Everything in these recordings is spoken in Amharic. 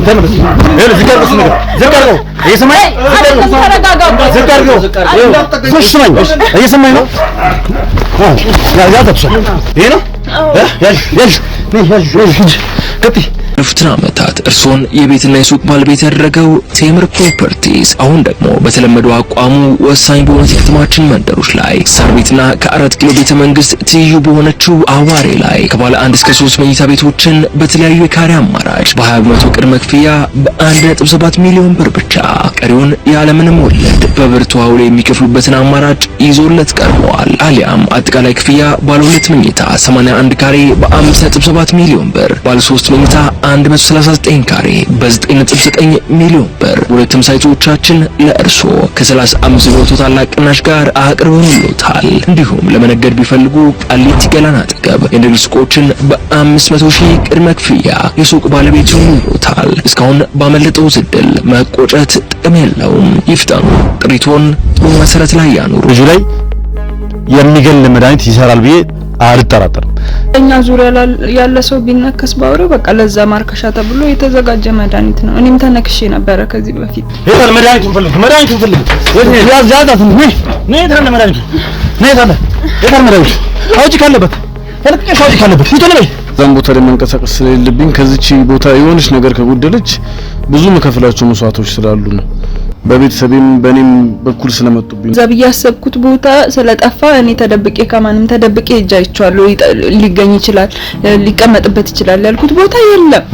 ተነስ ይሄ ዝጋርጎ እየሰማኝ ዝጋርጎ ፍሽማኝ እየሰማኝ ነው ያ ተብሰ ይሄ ነው ያዥ ከቲ ለፍትና ዓመታት እርሶን የቤትና የሱቅ ባለቤት ያደረገው ቴምር ፕሮፐርቲስ አሁን ደግሞ በተለመደው አቋሙ ወሳኝ በሆነ የከተማችን መንደሮች ላይ ሳር ቤትና ከ4 ኪሎ ቤተ መንግስት ትይዩ በሆነችው አዋሬ ላይ ከባለ 1 እስከ 3 መኝታ ቤቶችን በተለያዩ የካሬ አማራጭ በ20% ቅድመ ክፍያ በ1.7 ሚሊዮን ብር ብቻ ቀሪውን ያለምንም ወለድ በብር ተዋውለው የሚከፍሉበትን አማራጭ ይዞለት ቀርቧል። አሊያም አጠቃላይ ክፍያ ባለ 2 መኝታ 81 ካሬ በ5.7 ሚሊዮን ብር፣ ባለ 3 መኝታ 139 ካሬ በ9.9 ሚሊዮን ብር ሁለቱም ሳይቶቻችን ለእርሶ ከ35% ታላቅ ቅናሽ ጋር አቅርበንልዎታል። እንዲሁም ለመነገድ ቢፈልጉ ቃሊቲ ገላን አጠገብ የንግድ ሱቆችን በ500,000 ቅድመ ክፍያ የሱቅ ባለቤት ይሆኑልዎታል። እስካሁን ባመለጠው ዝድል መቆጨት ጥቅም የለውም። ይፍጠኑ። ጥሪቶን ጥሩ መሰረት ላይ ያኑሩ። ልጁ ላይ የሚገል መድኃኒት ይሰራል ብዬ አልጠራጠርም። እኛ ዙሪያ ያለ ሰው ቢነከስ ባውሬ በቃ ለዛ ማርከሻ ተብሎ የተዘጋጀ መድኃኒት ነው። እኔም ተነክሼ ነበረ ከዚህ በፊት። ይሄን መድኃኒቱን ፈልግ ያዛዛት ነው ታለ መድኃኒቱ ታለ የታል መድኃኒቱ አውጪ ካለበት ተለቅቀሽ አውጪ ካለበት ይተለበይ ዛም ቦታ ላይ መንቀሳቀስ ስለሌለብኝ ከዚች ቦታ የሆነች ነገር ከጎደለች ብዙ መከፈላቸው መስዋዕቶች ስላሉ ነው። በቤተሰቤም በኔም በኩል ስለመጡብኝ ዘብ ያሰብኩት ቦታ ስለጠፋ እኔ ተደብቄ ከማንም ተደብቄ እጃይቻለሁ። ሊገኝ ይችላል ሊቀመጥበት ይችላል ያልኩት ቦታ የለም።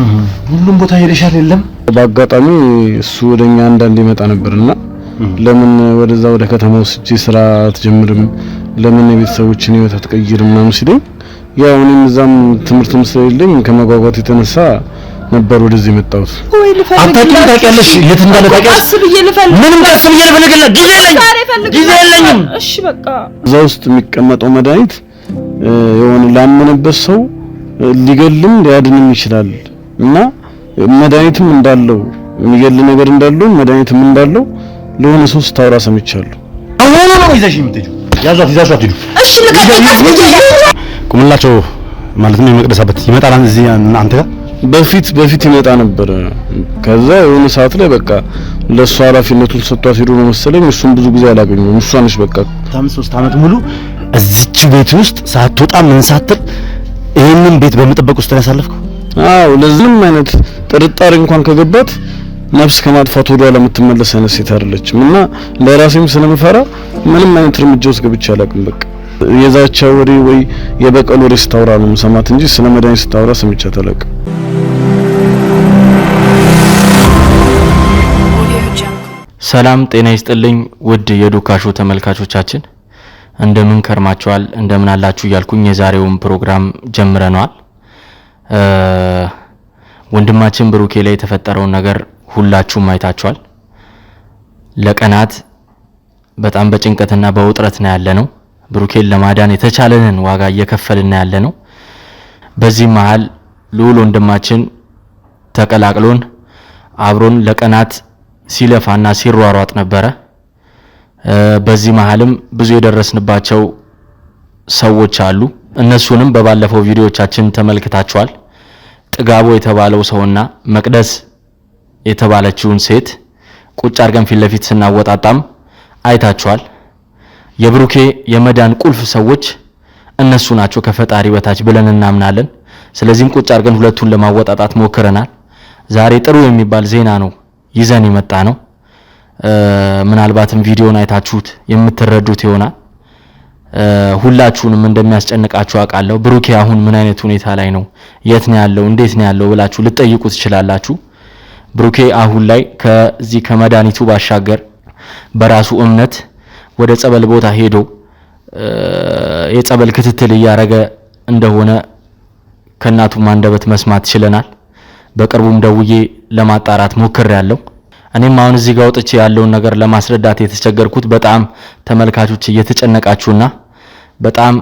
ሁሉም ቦታ ሄደሻል የለም። በአጋጣሚ እሱ ወደኛ አንዳንድ ይመጣ ነበርና ለምን ወደዛ ወደ ከተማው ስጪ ስራ አትጀምርም ለምን የቤተሰቦችን ህይወት አትቀይርም ምናምን ሲለኝ ያው እኔም እዛም ትምህርትም ስለሌለኝ ከመጓጓት የተነሳ ነበር ወደዚህ መጣሁት። አታውቂም ታውቂያለሽ የት እንዳለ ታውቂያለሽ? ምንም አስብዬ ልፈልግልህ ጊዜ የለኝም። እሺ በቃ እዛ ውስጥ የሚቀመጠው መድኃኒት የሆነ ላመነበት ሰው ሊገልም ሊያድንም ይችላል እና መድኃኒትም እንዳለው የሚገል ነገር እንዳለው መድኃኒትም እንዳለው ለሆነ ሰው ስታወራ ሰምቻለሁ። አሁን ነው ይዘሽ የምትሄጂው? ይዛዟት ሂዱ። እሺ ቁምላቸው ማለት ነው የመቅደሳበት ይመጣል እዚህ አንተ ጋር በፊት ይመጣ ነበር። ከዛ የሆነ ሰዓት ላይ በቃ ለሷ ኃላፊነቱን ሰጥቷት ሄዶ ነው መሰለኝ። እሱም ብዙ ጊዜ አላገኘውም። እሷ ነች በቃ 3 አመት ሙሉ እዚች ቤት ውስጥ ሳትወጣ ምን ሳትል ይሄንን ቤት በመጠበቅ ውስጥ ያሳለፍከው? አዎ ለዝም አይነት ጥርጣሬ እንኳን ከገባት ነፍስ ከማጥፋት ወደ ኋላ የምትመለስ አይነት ሴት አይደለችም እና ለራሴም ስለምፈራ ምንም አይነት እርምጃ ውስጥ ገብቼ አላውቅም። በቃ የዛቻ ወሬ ወይ የበቀል ወሬ ስታወራ ነው ሰማት እንጂ ስለ መድኃኒት ስታወራ ሰምቻት አላውቅም። ሰላም ጤና ይስጥልኝ ውድ የዱካሾ ተመልካቾቻችን እንደምን ከርማችኋል እንደምን አላችሁ እያልኩኝ የዛሬውን ፕሮግራም ጀምረናል። ወንድማችን ብሩኬ ላይ የተፈጠረውን ነገር ሁላችሁም አይታችኋል። ለቀናት በጣም በጭንቀትና በውጥረት ነው ያለነው። ብሩኬን ለማዳን የተቻለንን ዋጋ እየከፈልን ነው ያለነው። በዚህ መሃል ልዑል ወንድማችን ተቀላቅሎን አብሮን ለቀናት ሲለፋና ሲሯሯጥ ነበረ። በዚህ መሃልም ብዙ የደረስንባቸው ሰዎች አሉ። እነሱንም በባለፈው ቪዲዮቻችን ተመልክታችኋል። ጥጋቦ የተባለው ሰውና መቅደስ የተባለችውን ሴት ቁጭ አርገን ፊት ለፊት ስናወጣጣም አይታችኋል። የብሩኬ የመዳን ቁልፍ ሰዎች እነሱ ናቸው ከፈጣሪ በታች ብለን እናምናለን። ስለዚህም ቁጭ አርገን ሁለቱን ለማወጣጣት ሞክረናል። ዛሬ ጥሩ የሚባል ዜና ነው ይዘን የመጣ ነው። ምናልባትም ቪዲዮን አይታችሁት የምትረዱት ይሆናል። ሁላችሁንም እንደሚያስጨንቃችሁ አውቃለሁ። ብሩኬ አሁን ምን አይነት ሁኔታ ላይ ነው፣ የት ነው ያለው፣ እንዴት ነው ያለው ብላችሁ ልትጠይቁት ትችላላችሁ። ብሩኬ አሁን ላይ ከዚህ ከመድኃኒቱ ባሻገር በራሱ እምነት ወደ ጸበል ቦታ ሄዶ የጸበል ክትትል እያረገ እንደሆነ ከናቱ ማንደበት መስማት ችለናል። በቅርቡም ደውዬ ለማጣራት ሞክሬያለሁ። እኔም አሁን እዚህ ጋር ወጥቼ ያለውን ነገር ለማስረዳት የተቸገርኩት በጣም ተመልካቾች እየተጨነቃችሁና በጣም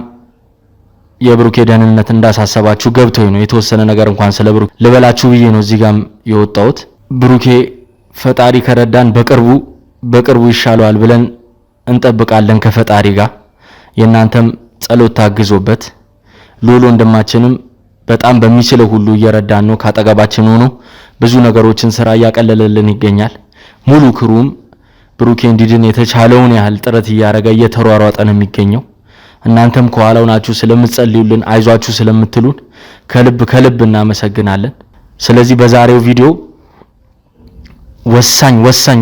የብሩኬ ደህንነት እንዳሳሰባችሁ ገብቶኝ ነው። የተወሰነ ነገር እንኳን ስለ ብሩኬ ልበላችሁ ብዬ ነው እዚህ ጋር የወጣሁት። ብሩኬ ፈጣሪ ከረዳን በቅርቡ ይሻለዋል ብለን እንጠብቃለን ከፈጣሪ ጋር። የናንተም ጸሎት ታግዞበት ልዑል ወንድማችንም በጣም በሚችለው ሁሉ እየረዳን ነው። ካጠገባችን ሆኖ ብዙ ነገሮችን ስራ እያቀለለልን ይገኛል። ሙሉ ክሩም ብሩኬ እንዲድን የተቻለውን ያህል ጥረት እያደረገ እየተሯሯጠ ነው የሚገኘው። እናንተም ከኋላው ናችሁ ስለምትጸልዩልን፣ አይዟችሁ ስለምትሉን ከልብ እናመሰግናለን። ስለዚህ በዛሬው ቪዲዮ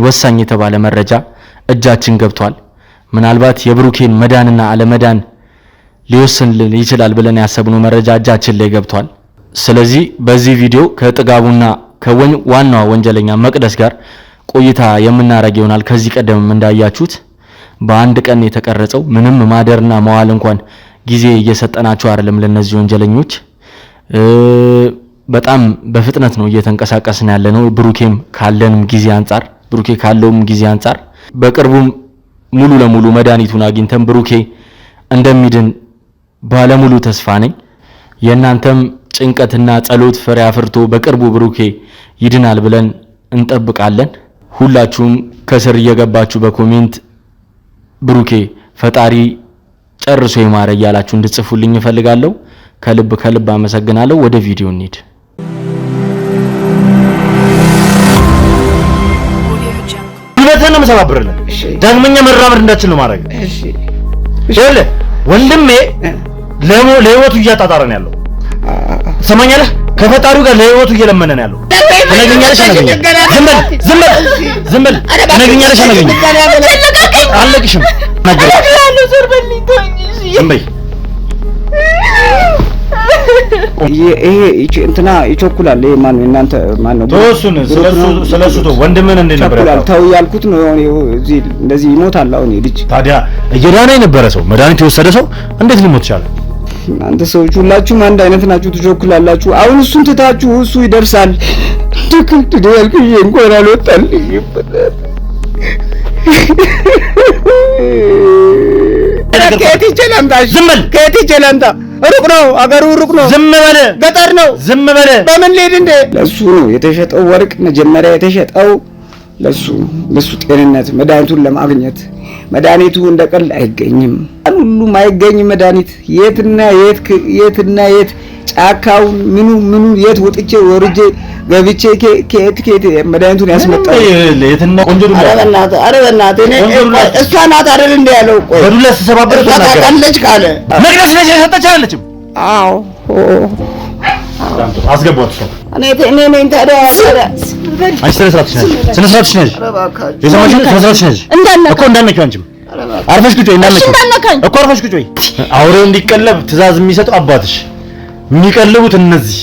ወሳኝ የተባለ መረጃ እጃችን ገብቷል። ምናልባት የብሩኬን መዳንና አለመዳን ሊወስንልን ይችላል ብለን ያሰብነው መረጃ እጃችን ላይ ገብቷል። ስለዚህ በዚህ ቪዲዮ ከጥጋቡና ከዋናዋ ወንጀለኛ መቅደስ ጋር ቆይታ የምናረግ ይሆናል። ከዚህ ቀደም እንዳያችሁት በአንድ ቀን የተቀረጸው ምንም ማደርና መዋል እንኳን ጊዜ እየሰጠናቸው አይደለም ለነዚህ ወንጀለኞች። በጣም በፍጥነት ነው እየተንቀሳቀስን ያለነው። ብሩኬም ካለውም ጊዜ አንፃር በቅርቡም ሙሉ ለሙሉ መድኃኒቱን አግኝተን ብሩኬ እንደሚድን ባለሙሉ ተስፋ ነኝ። የእናንተም ጭንቀትና ጸሎት ፍሬ አፍርቶ በቅርቡ ብሩኬ ይድናል ብለን እንጠብቃለን። ሁላችሁም ከስር እየገባችሁ በኮሜንት ብሩኬ ፈጣሪ ጨርሶ ይማረ እያላችሁ እንድጽፉልኝ እፈልጋለሁ። ከልብ አመሰግናለሁ። ወደ ቪዲዮ እንሂድ። ሁለተኛ መሰባብርልህ ዳግመኛ መራመድ እንዳትችል ነው ማድረግ። እሺ ይኸውልህ ወንድሜ ለህይወቱ እያጣጣረ ነው ያለው። ሰማኛለህ? ከፈጣሪው ጋር ለህይወቱ እየለመነ ነው ያለው። ነገኛለሽ ዝም በል ነገኛለሽ አለቅሽም አረጋለሁ ዞር በልኝ ተወኝ። ዝም በይ። ይሄ እንትና ይቸኩላል። ይሄ ማን ነው? እናንተ ማን ነው? ተወሱን ስለሱ ወንድምን እንደነበር ተው ያልኩት ነው። እዚህ እንደዚህ ይሞታል። አሁን ልጅ ታዲያ እየዳነ የነበረ ሰው መድኃኒት የወሰደ ሰው እንዴት ሊሞት ይችላል? እናንተ ሰዎች ሁላችሁም አንድ አይነት ናችሁ፣ ትቸኩላላችሁ። አሁን እሱን ትታችሁ እሱ ይደርሳል። ድክል ያልኩኝ እንኳን አልወጣልኝ። ከየት ይችላል? ዝም በል። ከየት ይችላል? ሩቅ ነው፣ አገሩ ሩቅ ነው። ዝም በለ። ገጠር ነው። ዝም በለ። በምን ልሄድ እንዴ? ለሱ ነው የተሸጠው ወርቅ መጀመሪያ የተሸጠው ለሱ ጤንነት መድኃኒቱን ለማግኘት። መድኃኒቱ እንደቀል አይገኝም፣ ሁሉም አይገኝም። መድኃኒት የትና የት ጫካው ምኑ የት ወጥቼ ወርጄ ገብቼ ከየት መድኃኒቱን ያስመጣው የትና ቆንጆ ዱላ። ኧረ በእናትህ እሷ ናት አይደል እንደ ያለው። ቆይ በዱላ ተሰባበረ ታውቃለች ካለ መቅደስ ነች የሰጠች አይደለችም? አዎ አስገቧት። እሷ እኔ ነኝ ታዲያ። አንቺ ስነ ስርዓትሽ ነሽ የሰማሽኝ? ስነ ስርዓትሽ ነሽ እኮ እንዳነኪው። አንቺም አርፈሽ ቁጭ በይ። እንዳነኪው እኮ አርፈሽ ቁጭ በይ። አውሬው እንዲቀለብ ትእዛዝ የሚሰጠው አባትሽ፣ የሚቀልቡት እነዚህ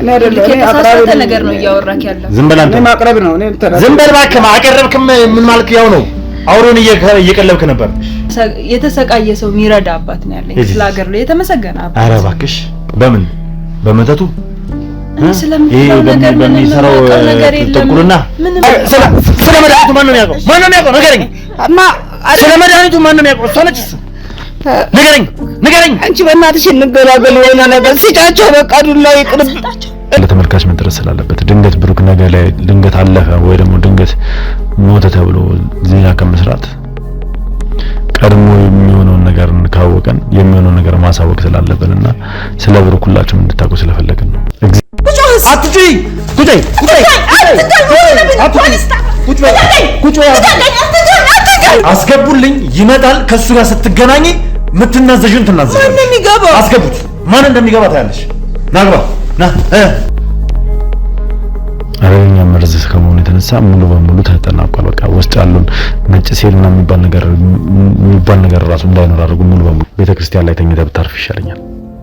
እኔ የተሳሳተ ነገር ነው እያወራክ ያለው። ዝም በል አንተ። እኔ ማቅረብ ነው። ዝም በል እባክህ። አቀረብክም ምን ማለት ያው ነው። አውሬውን እየቀለብክ ነበር። የተሰቃየ ሰው የሚረዳ አባት ነው ያለኝ። ስለ ሀገር ላይ የተመሰገነ አባት። ኧረ እባክሽ። በምን በመተቱ ስለምትለው ነገር በሚሰራው ጥቁርና ስለ መድኃኒቱ ማን ነው የሚያውቀው? ንገረኝ። ስለ መድኃኒቱ ማን ነው የሚያውቀው? እሷ ነች። ንገረኝ። አንቺ በእናትሽ እንገላገል የሆነ ነገር ሲጫቸው በቃ ዱላ ይቅርብ። ለተመልካች መድረስ ስላለበት ድንገት ብሩክ ነገ ላይ ድንገት አለፈ ወይ ደግሞ ድንገት ሞተ ተብሎ ዜና ከመስራት ቀድሞ የሚሆነውን ነገር ካወቀን የሚሆነውን ነገር ማሳወቅ ስላለብንና ስለ ብሩክ ሁላችሁም እንድታውቁ ስለፈለግን ነው። አስገቡልኝ። ይመጣል። ከሱ ጋር ስትገናኝ የምትናዘዡን ትናዘዣለሽ። ማን እንደሚገባ አስገቡት። ማን እንደሚገባ ታያለሽ። ናግባ ና አረኛ መርዝ ከመሆኑ የተነሳ ሙሉ በሙሉ ተጠናቋል። በቃ ውስጥ ያሉን ነጭ ሴልና የሚባል ነገር ራሱ እንዳይኖር አድርጉ። ሙሉ በሙሉ ቤተክርስቲያን ላይ ተኝተህ ብታርፍ ይሻለኛል።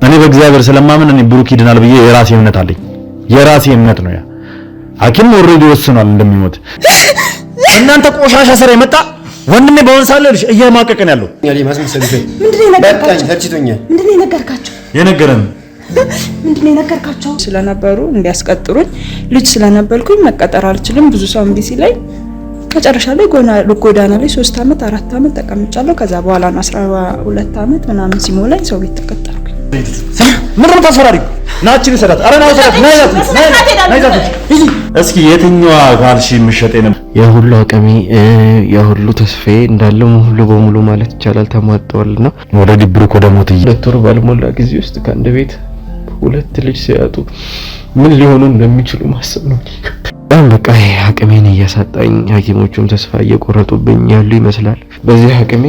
እኔ በእግዚአብሔር ስለማምን እኔ ብሩክ ይድናል ብዬ የራሴ እምነት አለኝ። የራሴ እምነት ነው። ያ ሐኪም ኦልሬዲ ወስኗል እንደሚሞት። እናንተ ቆሻሻ ስራ የመጣ ወንድሜ በወንሳ አለልሽ እየማቀቀን ያለው ምንድነው የነገርካቸው? ምንድነው የነገርካቸው? ስለነበሩ እንዲያስቀጥሩኝ ልጅ ስለነበርኩኝ መቀጠር አልችልም። ብዙ ሰው እምቢ ሲለኝ መጨረሻ ላይ ጎዳና ላይ 3 አመት 4 አመት ተቀምጫለሁ። ከዛ በኋላ 12 አመት ምናምን ሲሞላኝ ሰው ቤት ተቀጠርኩኝ። ምንድነው ታስፈራሪ? ናችን ሰራት አረናው ሰራት ናይዛት እስኪ የትኛዋ ካልሽ ምሸጤ ነው? የሁሉ አቅሜ የሁሉ ተስፋዬ እንዳለ ሙሉ በሙሉ ማለት ይቻላል ተሟጠዋልና ኦልሬዲ ብሩክ ወደ ሞት ዶክተሩ ባልሞላ ጊዜ ውስጥ ከአንድ ቤት ሁለት ልጅ ሲያጡ ምን ሊሆኑ እንደሚችሉ ማሰብ ነው። በቃ አቅሜን እያሳጣኝ ሐኪሞቹም ተስፋ እየቆረጡብኝ ያሉ ይመስላል። በዚህ አቅሜ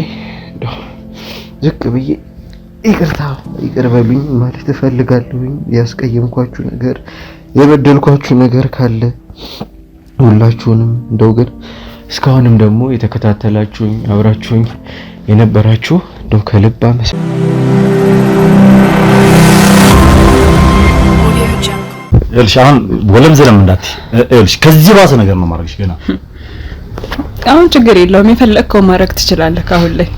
ዝቅ ብዬ ይቅር በሉኝ ማለት እፈልጋለሁኝ። ያስቀየምኳችሁ ነገር የበደልኳችሁ ነገር ካለ ሁላችሁንም እንደው ግን እስካሁንም ደግሞ የተከታተላችሁኝ አብራችሁኝ የነበራችሁ እንደው ከልብ እልሽ አሁን ወለም ዘለም እንዳት እልሽ ከዚህ ባሰ ነገር ነው ማድረግሽ ገና። አሁን ችግር የለውም የፈለግከው ማድረግ ትችላለህ አሁን ላይ።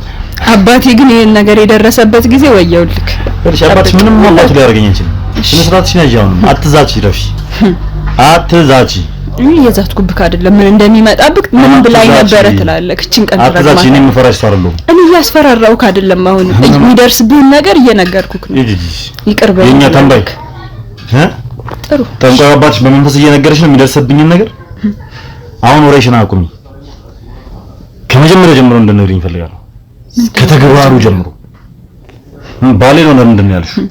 አባቴ ግን ይሄን ነገር የደረሰበት ጊዜ ወየውልክ። እልሽ አባትሽ ምንም አባቱ ሊያደርገኝ አይችልም። ስነ ስርዓትሽን ያዣው ነው። አትዛቺ ረፊ አትዛቺ። እየዛትኩብክ አይደለም ምን እንደሚመጣብክ ምን ብላይ ነበረ ትላለህ። እቺን ቀን ተረጋግማ አትዛቺ። እኔ የምፈራሽ ሰው አይደለሁም። እኔ እያስፈራራሁክ አይደለም። አሁን የሚደርስብህን ነገር እየነገርኩክ ነው። ይቅር በይ የኛ ተንባይ ጥሩ ተንባይ አባትሽ በመንፈስ እየነገረሽ ነው የሚደርስብኝን ነገር። አሁን ወሬሽን አቁሚ። ከመጀመሪያ ጀምሮ እንድንነግሪኝ እፈልጋለሁ። ከተግባሩ ጀምሮ ባሌ ነው ለምንድን ነው ያልሽው?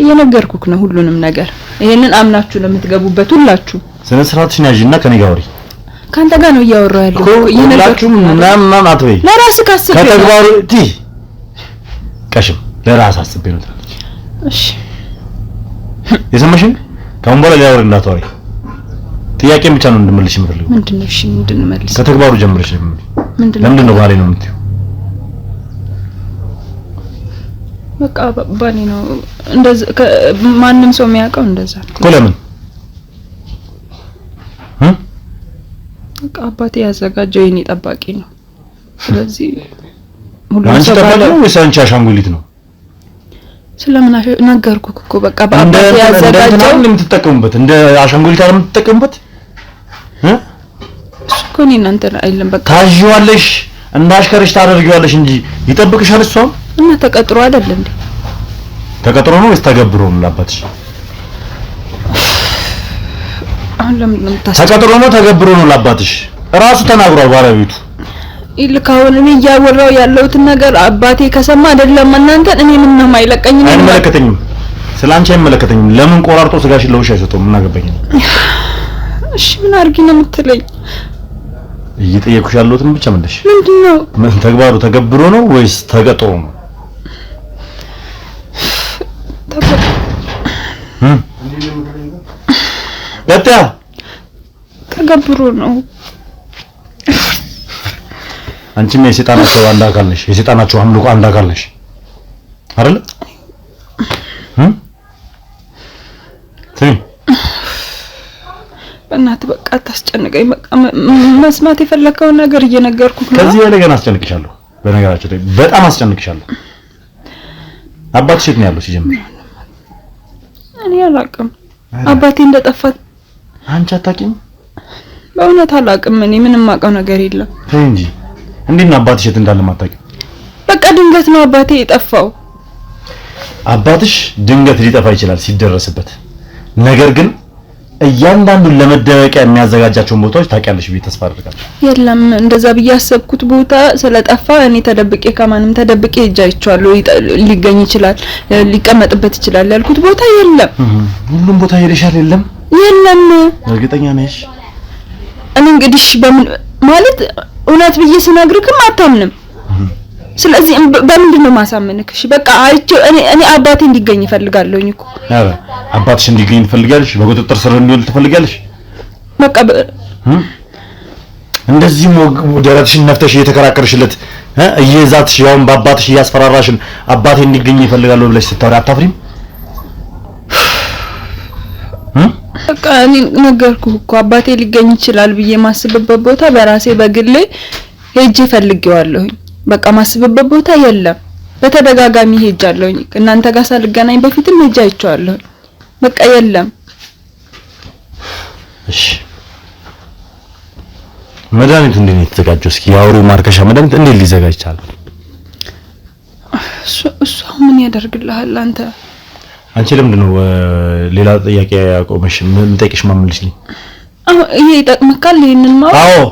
እየነገርኩክ ነው ሁሉንም ነገር። ይሄንን አምናችሁ ለምትገቡበት ሁላችሁ ስነ ስርዓትሽን ያዥና ከኔ ጋር ወሬ። ካንተ ጋር ነው እያወራሁ ያለው። ሁላችሁ ምናምን አትበይ። ለራስህ ካስብ ከተግባሩ ቀሽም ለራስህ አስቤ ነው ትላለች። እሺ የሰማሽኝ? ከአሁን በኋላ ሊያወራ እንዳታወሪ። ጥያቄን ብቻ ነው እንድመልሽ የምፈልገው። ምንድነው? እሺ ምንድነው? መልስ። ከተግባሩ ጀምረሽ ነው። ለምንድን ነው ባሌ ነው የምትይው? በቃ ባሌ ነው እንደዛ። ማንም ሰው የሚያውቀው እንደዛ ነው እኮ። ለምን? በቃ አባቴ ያዘጋጀው የኔ ጠባቂ ነው። ስለዚህ ሁሉም አንቺ ጠባቂ ነው ወይስ አንቺ አሻንጉሊት ነው? ስለምን ነገርኩክ እኮ በቃ በአባቴ ያዘጋጀው እንደ የምትጠቀሙበት እንደ አሻንጉሊት አይደል የምትጠቀሙበት? እኮ እኔ እናንተ አይደለም በቃ ታዥዋለሽ፣ እንዳሽከረሽ ታደርጊዋለሽ እንጂ ይጠብቅሻል። እሷ እና ተቀጥሮ አይደል እንዴ? ተቀጥሮ ነው ወይስ ተገብሮ ነው ለአባትሽ? አሁን ለምን ነው ተቀጥሮ ነው ተገብሮ ነው ለአባትሽ? ራሱ ተናግሯል ባለቤቱ። ይልካውን እኔ እያወራው ያለሁትን ነገር አባቴ ከሰማ አይደለም እናንተን እኔ ምንም አይለቀኝም። አይመለከተኝም፣ ስላንቺ አይመለከተኝም። ለምን ቆራርጦ ስጋሽን ለውሻ አይሰጠውም? ምን አገባኝ? እሺ ምን አድርጊ ነው የምትለኝ? እየጠየኩሽ ያለሁትን ብቻ መልሽ። ምንድነው? ምን ተግባሩ ተገብሮ ነው ወይስ ተቀጥሮ ነው? ተገብሮ ነው። አንቺም የሰይጣናቸው አንድ አካል ነሽ። የሰይጣናቸው አምልኮ አንድ አካል ነሽ አይደል? በእናትህ በቃ አታስጨንቀኝ። በቃ መስማት የፈለከውን ነገር እየነገርኩህ ነው። ከዚህ በላይ ገና አስጨንቅሻለሁ። በነገራችን ላይ በጣም አስጨንቅሻለሁ። አባትሽ የት ነው ያለው ሲጀምር? እኔ አላውቅም አባቴ እንደጠፋ። አንቺ አታውቂም? በእውነት አላውቅም። እኔ ምንም የማውቀው ነገር የለም። ተይ እንጂ እንዴት ነው አባትሽ የት እንዳለ የማታውቂው? በቃ ድንገት ነው አባቴ የጠፋው። አባትሽ ድንገት ሊጠፋ ይችላል ሲደረስበት። ነገር ግን እያንዳንዱን ለመደበቂያ የሚያዘጋጃቸውን ቦታዎች ታውቂያለሽ ብዬ ተስፋ አደርጋለሁ። የለም እንደዛ ብዬ ያሰብኩት ቦታ ስለጠፋ እኔ ተደብቄ ከማንም ተደብቄ ሄጄ አይቼዋለሁ። ሊገኝ ይችላል፣ ሊቀመጥበት ይችላል ያልኩት ቦታ የለም። ሁሉም ቦታ ሄደሻል? የለም። እርግጠኛ ነሽ? እኔ እንግዲህ በምን ማለት እውነት ብዬ ስነግርክም አታምንም። ስለዚህ በምንድን ነው ማሳመንክ? እሺ በቃ አይቼ እኔ አባቴ እንዲገኝ እፈልጋለሁኝ እኮ። አረ አባትሽ እንዲገኝ ትፈልጊያለሽ? በቁጥጥር ስር እንዲውል ትፈልጊያለሽ? በቃ እንደዚህ ደረትሽን ነፍተሽ እየተከራከርሽለት እየዛትሽ ያውን በአባትሽ እያስፈራራሽን አባቴ እንዲገኝ ይፈልጋለሁ ብለሽ ስታወሪ አታፍሪም? በቃ እኔ ነገርኩህ እኮ አባቴ ሊገኝ ይችላል ብዬ ማስብበት ቦታ በራሴ በግሌ ሄጄ ፈልጌዋለሁኝ። በቃ ማስብበት ቦታ የለም። በተደጋጋሚ ሄጃለሁኝ። እናንተ ጋር ሳልገናኝ በፊትም ሄጄ አይቼዋለሁ። በቃ የለም። እሺ መድኃኒቱ እንዴት ነው የተዘጋጀው? እስኪ የአውሬው ማርከሻ መድኃኒት እንዴት ሊዘጋጅ ይችላል? እሱ ምን ያደርግልሃል አንተ? አንቺ ለምንድን ነው ሌላ ጥያቄ ያቆመሽ? ምን ጠይቅሽ ማምልሽልኝ? ይሄ ይጠቅምካል? ይሄንን ማው አዎ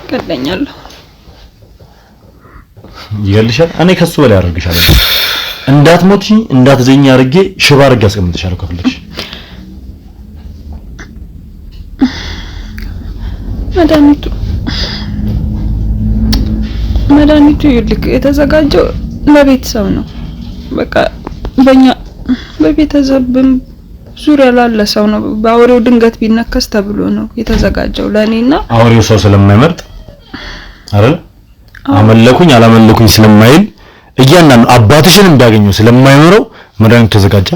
ገለኛለሁ። ይገልሻል። እኔ ከሱ በላይ አደርግሻለሁ። እንዳትሞቺ እንዳትዘኝ አድርጌ ሽባ አድርጌ አስቀምጥሻለሁ ከፈለግሽ። መድኃኒቱ ይልክ የተዘጋጀው ለቤተሰብ ነው። በቃ በእኛ በቤተሰብም ዙሪያ ላለ ሰው ነው። በአውሬው ድንገት ቢነከስ ተብሎ ነው የተዘጋጀው ለኔና አውሬው ሰው ስለማይመርጥ አይደል? አመለኩኝ አላመለኩኝ ስለማይል እያንዳንዱ አባትሽንም ቢያገኘው ስለማይኖረው መድኃኒቱ ተዘጋጀ።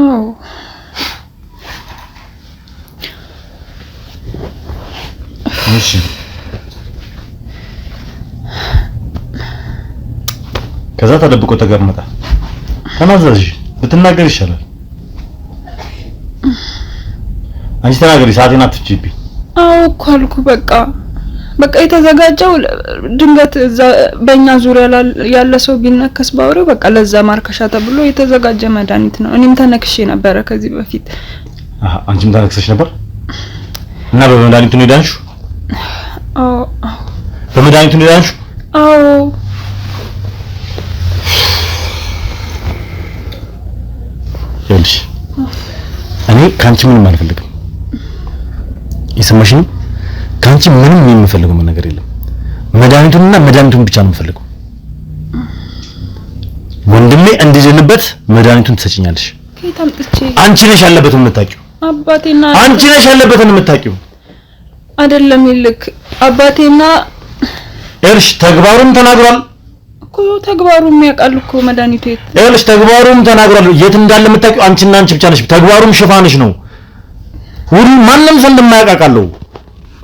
አዎ እሺ ከዛ ተደብቆ ተቀመጠ። ተናዘዝሽ ብትናገር ይሻላል። አንቺ ተናገሪ፣ ሰዓቴን አትፍጂብኝ። አዎ እኮ አልኩ። በቃ የተዘጋጀው ድንገት እዛ በእኛ ዙሪያ ያለ ሰው ቢነከስ ባውሬው በቃ ለዛ ማርከሻ ተብሎ የተዘጋጀ መድኃኒት ነው። እኔም ተነክሼ ነበረ ከዚህ በፊት። አንቺም ተነክሰሽ ነበር እና በመድኃኒቱ ነው የዳንሽው? አዎ በመድኃኒቱ ነው የዳንሽው? አዎ ይኸውልሽ እኔ ካንቺ ምንም አልፈልግም። ይሰማሽኝ? ካንቺ ምንም የምፈልገው ነገር የለም። መድኃኒቱንና መድኃኒቱን ብቻ ነው የምፈልገው። ወንድሜ እንዲዘንበት መድኃኒቱን ትሰጪኛለሽ። ከታምጥቼ አንቺ ነሽ ያለበትን የምታውቂው። አባቴና አንቺ ነሽ ያለበትን የምታውቂው አይደለም። ይልክ አባቴና ይኸውልሽ ተግባሩም ተናግሯል እኮ ተግባሩም ያውቃል እኮ መድኃኒቱ የት ይኸውልሽ ተግባሩም ተናግሯል። የት እንዳለ የምታውቂው አንቺና አንቺ ብቻ ነሽ። ተግባሩም ሽፋንሽ ነው። ሁሉ ማንም ሰው እንደማያውቃለው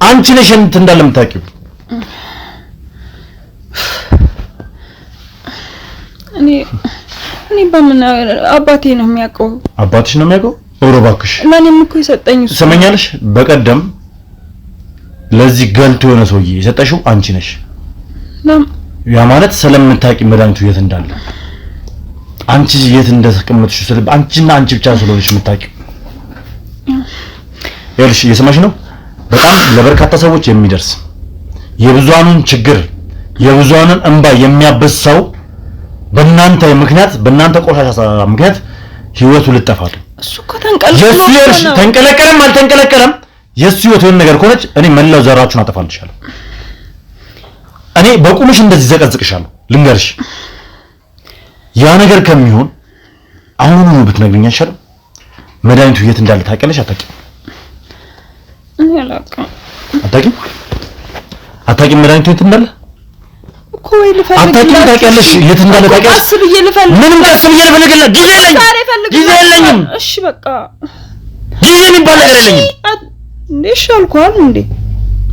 አንቺ ነሽ እንት እንዳለ የምታውቂው። እኔ በምን አባቴ ነው የሚያውቀው? አባትሽ ነው የሚያውቀው? እባክሽ ለኔም እኮ የሰጠኝ እሱ። ሰማኛለሽ? በቀደም ለዚህ ገልቶ የሆነ ሰውዬ የሰጠሽው አንቺ ነሽ። ያ ማለት ስለምታውቂ መድኃኒቱ የት እንዳለ አንቺ የት እንደተቀመጥሽ አንቺና አንቺ ብቻ ስለሆነሽ የምታውቂው። ይኸውልሽ እየሰማሽ ነው? በጣም ለበርካታ ሰዎች የሚደርስ የብዙሃኑን ችግር የብዙሃኑን እንባ የሚያበሳው በእናንተ ምክንያት በእናንተ ቆሻሻ ምክንያት ህይወቱ ልጠፋል። እሱ እኮ ተንቀለቀለም አልተንቀለቀለም የሱ ህይወት የሆነ ነገር ከሆነች እኔ መላው ዘራችሁን አጠፋልሻለሁ። እኔ በቁምሽ እንደዚህ ዘቀዝቅሻለሁ። ልንገርሽ ያ ነገር ከሚሆን አሁን ነው ብትነግሪኝ አይሻልም? መድኃኒቱ የት እንዳለ ታውቂያለሽ? አታውቂም? አታውቂም መድኃኒቱ የት እንዳለ እኮ ወይ ልፈልግ አታውቂም? ታውቂያለሽ የት እንዳለ ታውቂያለሽ? ቀስ ብዬ ልፈልግ። ምንም ቀስ ብዬ ልፈልግላ ጊዜ የለኝም። እሺ በቃ ጊዜ የሚባል ነገር የለኝም። እሺ አልኳል እንዴ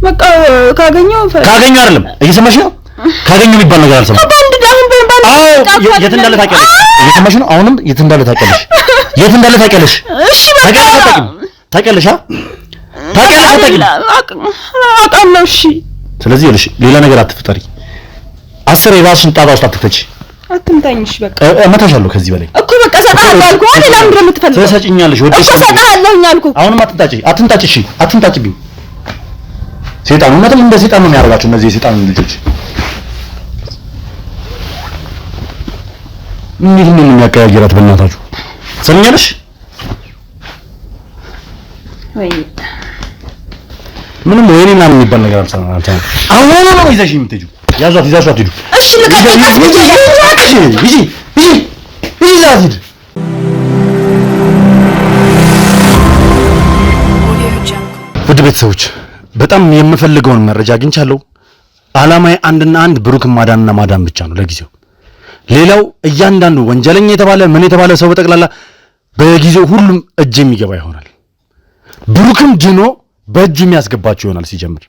በቃ ካገኘው አይደለም እየሰማሽ ነው? ካገኘው የሚባል ነገር አልሰማም። የት እንዳለ ታውቂያለሽ? እየሰማሽ ነው? አሁንም የት እንዳለ ታውቂያለሽ? የት እንዳለ ታውቂያለሽ? እሺ በቃ ታውቂያለሽ? አውቃለሁ። እሺ ስለዚህ ይኸውልሽ ሌላ ነገር አትፍጠሪ። አስር የራስሽን ጣጣ ውስጥ አትክተቺ። አትምታኝሽ በቃ እመታሻለሁ ከዚህ በላይ እኮ በቃ ሰጣለሁ አልኩ። ሌላ ምንድን ነው የምትፈልገው? ትሰጪኛለሽ ወደሽ እኮ ሰጣለሁኝ አልኩ። አሁንም አትንጣጭ። እሺ አትንጣጭብኝ። ሰይጣኑነትም እንደ ሰይጣን ነው የሚያደርጋቸው እነዚህ የሰይጣን ልጆች። እንዴት ነው የሚያቀያየራት? በእናታችሁ ሰምኛለሽ? ወይ ምንም ወይኔ ምናምን የሚባል ነገር አልሰማም። አሁን ነው ይዘሽ የምትሄጂው። ይዛሻት ሂዱ። እሺ ይዛት ውድ ቤተሰቦች በጣም የምፈልገውን መረጃ አግኝቻለሁ። ዓላማዬ አንድና አንድ ብሩክን ማዳንና ማዳን ብቻ ነው ለጊዜው። ሌላው እያንዳንዱ ወንጀለኛ የተባለ ምን የተባለ ሰው በጠቅላላ በጊዜው ሁሉም እጅ የሚገባ ይሆናል። ብሩክም ድኖ በእጁ የሚያስገባቸው ይሆናል። ሲጀምር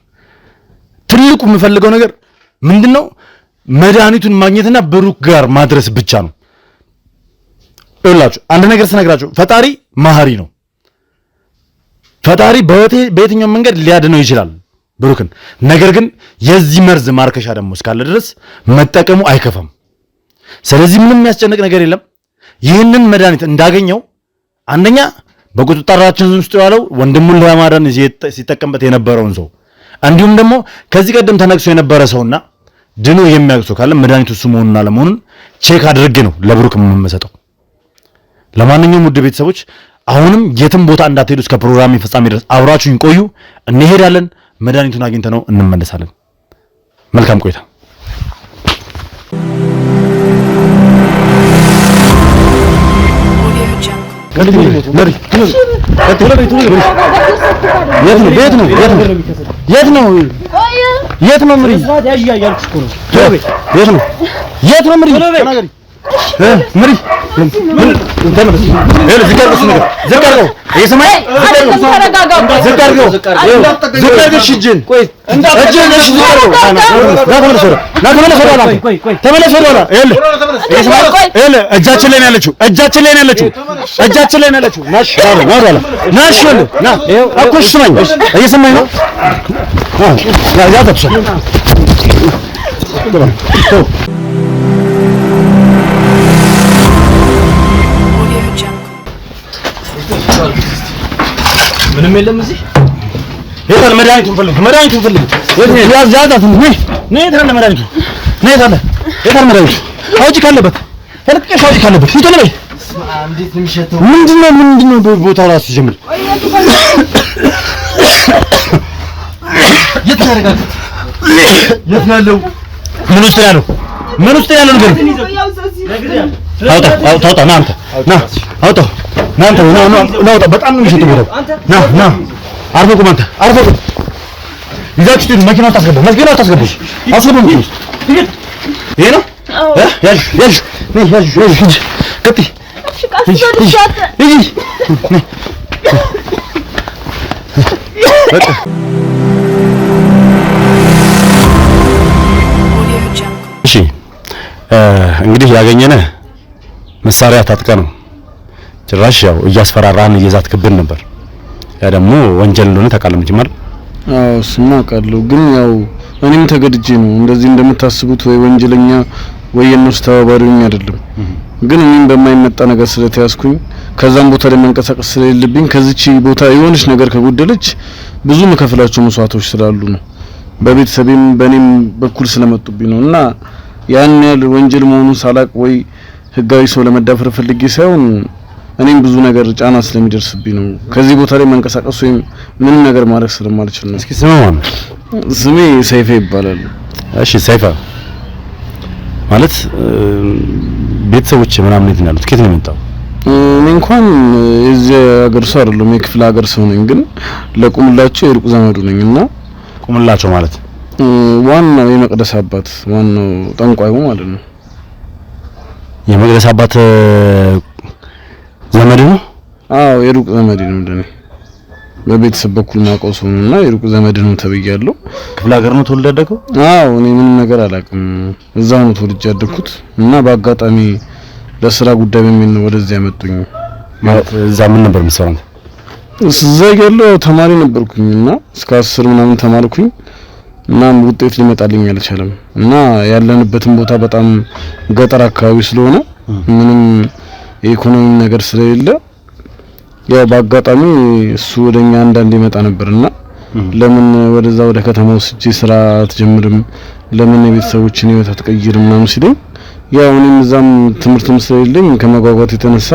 ትልቁ የምፈልገው ነገር ምንድነው? መድኃኒቱን ማግኘትና ብሩክ ጋር ማድረስ ብቻ ነው። ይኸውላችሁ አንድ ነገር ስነግራችሁ ፈጣሪ መሐሪ ነው። ፈጣሪ በየትኛው መንገድ ሊያድነው ይችላል ብሩክን። ነገር ግን የዚህ መርዝ ማርከሻ ደግሞ እስካለ ድረስ መጠቀሙ አይከፋም። ስለዚህ ምንም የሚያስጨንቅ ነገር የለም። ይህንን መድኃኒት እንዳገኘው አንደኛ በቁጥጥራችን ውስጥ ያለው ወንድሙን ለማዳን ሲጠቀምበት የነበረውን ሰው እንዲሁም ደግሞ ከዚህ ቀደም ተነክሶ የነበረ ሰውና ድኖ የሚያውቅ ሰው ካለ መድኃኒቱ እሱ መሆኑን አለመሆኑን ቼክ አድርጌ ነው ለብሩክ የምመሰጠው። ለማንኛውም ውድ ቤተሰቦች አሁንም የትም ቦታ እንዳትሄዱ፣ እስከ ፕሮግራም ፍጻሜ ድረስ አብራችሁኝ ቆዩ። እንሄዳለን፣ መድኃኒቱን አግኝተነው እንመለሳለን። መልካም ቆይታ። እጃችን ላይ ነው ያለችው። ናሽ ና እኮ ስማኝ፣ እየሰማኝ ነው። ያ ተብሰ ምንም የለም እዚህ። የታለ መድኃኒቱን ፈልግ፣ ያዛዛት ነው። የታለ መድኃኒቱ? የታለ መድኃኒቱ? አውጪ ካለበት ተለቅቀሽ አውጪ ካለበት እንትን በይ። እንዴት ነው የሚሸተው? ምንድነው ቦታው ራሱ ጀምር። የት ያረጋግጥ? የት ነው ያለው? ምን ውስጥ ያለው ነገር? አውጣ ና አንተ ና አውጣው ና አንተ ና አውጣ። በጣም ነው የሚሸተው ቦታው። ና አርፈህ ቁም አንተ አርፈህ ቁም። ይዛችሁ ትሄዱ። መኪናው ታስገቡ። አስገቡ። ይሄ ነው ያዥ ቀጥይ። እሺ እንግዲህ ያገኘነህ መሳሪያ ታጥቀ ነው። ጭራሽ ያው እያስፈራራን እየዛትክብን ነበር። ያ ደግሞ ወንጀል እንደሆነ ታውቃለህ መጀመር። አዎ ስማ አውቃለሁ፣ ግን ያው እኔም ተገድጄ ነው። እንደዚህ እንደምታስቡት ወይ ወንጀለኛ ወይ የነሱ ተባባሪውኝ አይደለም። ግን እኔም በማይመጣ ነገር ስለተያዝኩኝ ከዛም ቦታ ላይ መንቀሳቀስ ስለሌለብኝ ከዚች ቦታ የሆነች ነገር ከጎደለች ብዙ መከፈላቸው መስዋዕቶች ስላሉ ነው። በቤተሰቤም በእኔም በኩል ስለመጡብኝ ነው። እና ያን ያህል ወንጀል መሆኑን ሳላቅ ወይ ህጋዊ ሰው ለመዳፈር ፈልጌ ሳይሆን እኔም ብዙ ነገር ጫና ስለሚደርስብኝ ነው ከዚህ ቦታ ላይ መንቀሳቀስ ወይም ምንም ነገር ማድረግ ስለማልችል ነው። እስኪ ስማው። ስሜ ሰይፈ ይባላል። እሺ ሰይፈ ማለት ቤተሰቦች ምናምን የት ነው ያሉት? ከየት ነው የመጣው? እኔ እንኳን የዚህ ሀገር ሰው አይደለም፣ የክፍለ ሀገር ሰው ነኝ። ግን ለቁምላቸው የሩቅ ዘመዱ ነኝና ቁምላቸው ማለት ዋናው የመቅደስ አባት ዋናው ጠንቋዩ ማለት ነው። የመቅደስ አባት ዘመድ ነው? አዎ የሩቅ ዘመድ ነው። እንደኔ በቤተሰብ በኩል ማውቀው ሰው ነውና የሩቅ ዘመድ ነው ተብያለሁ። ክፍለ ሀገር ነው ተወልደ ያደገው? አዎ እኔ ምንም ነገር አላውቅም። እዛው ነው ተወልጄ ያደግኩት እና በአጋጣሚ ለስራ ጉዳይ በሚል ነው ወደዚህ ያመጡኝ። ማለት እዛ ምን ነበር የምትሰራው? እዛ ያለው ተማሪ ነበርኩኝና እስከ 10 ምናምን ተማርኩኝ እና ውጤት ሊመጣልኝ አልቻለም። እና ያለንበትን ቦታ በጣም ገጠር አካባቢ ስለሆነ ምንም የኢኮኖሚ ነገር ስለሌለ ያው በአጋጣሚ እሱ ወደኛ አንዳንድ ይመጣ ነበርና ለምን ወደዛ ወደ ከተማው ስጂ ስራ አትጀምርም፣ ለምን የቤተሰቦችን ህይወት አትቀይርም ምናምን ሲለኝ ያው እኔም እዛም ትምህርትም ስለሌለኝ ከመጓጓት የተነሳ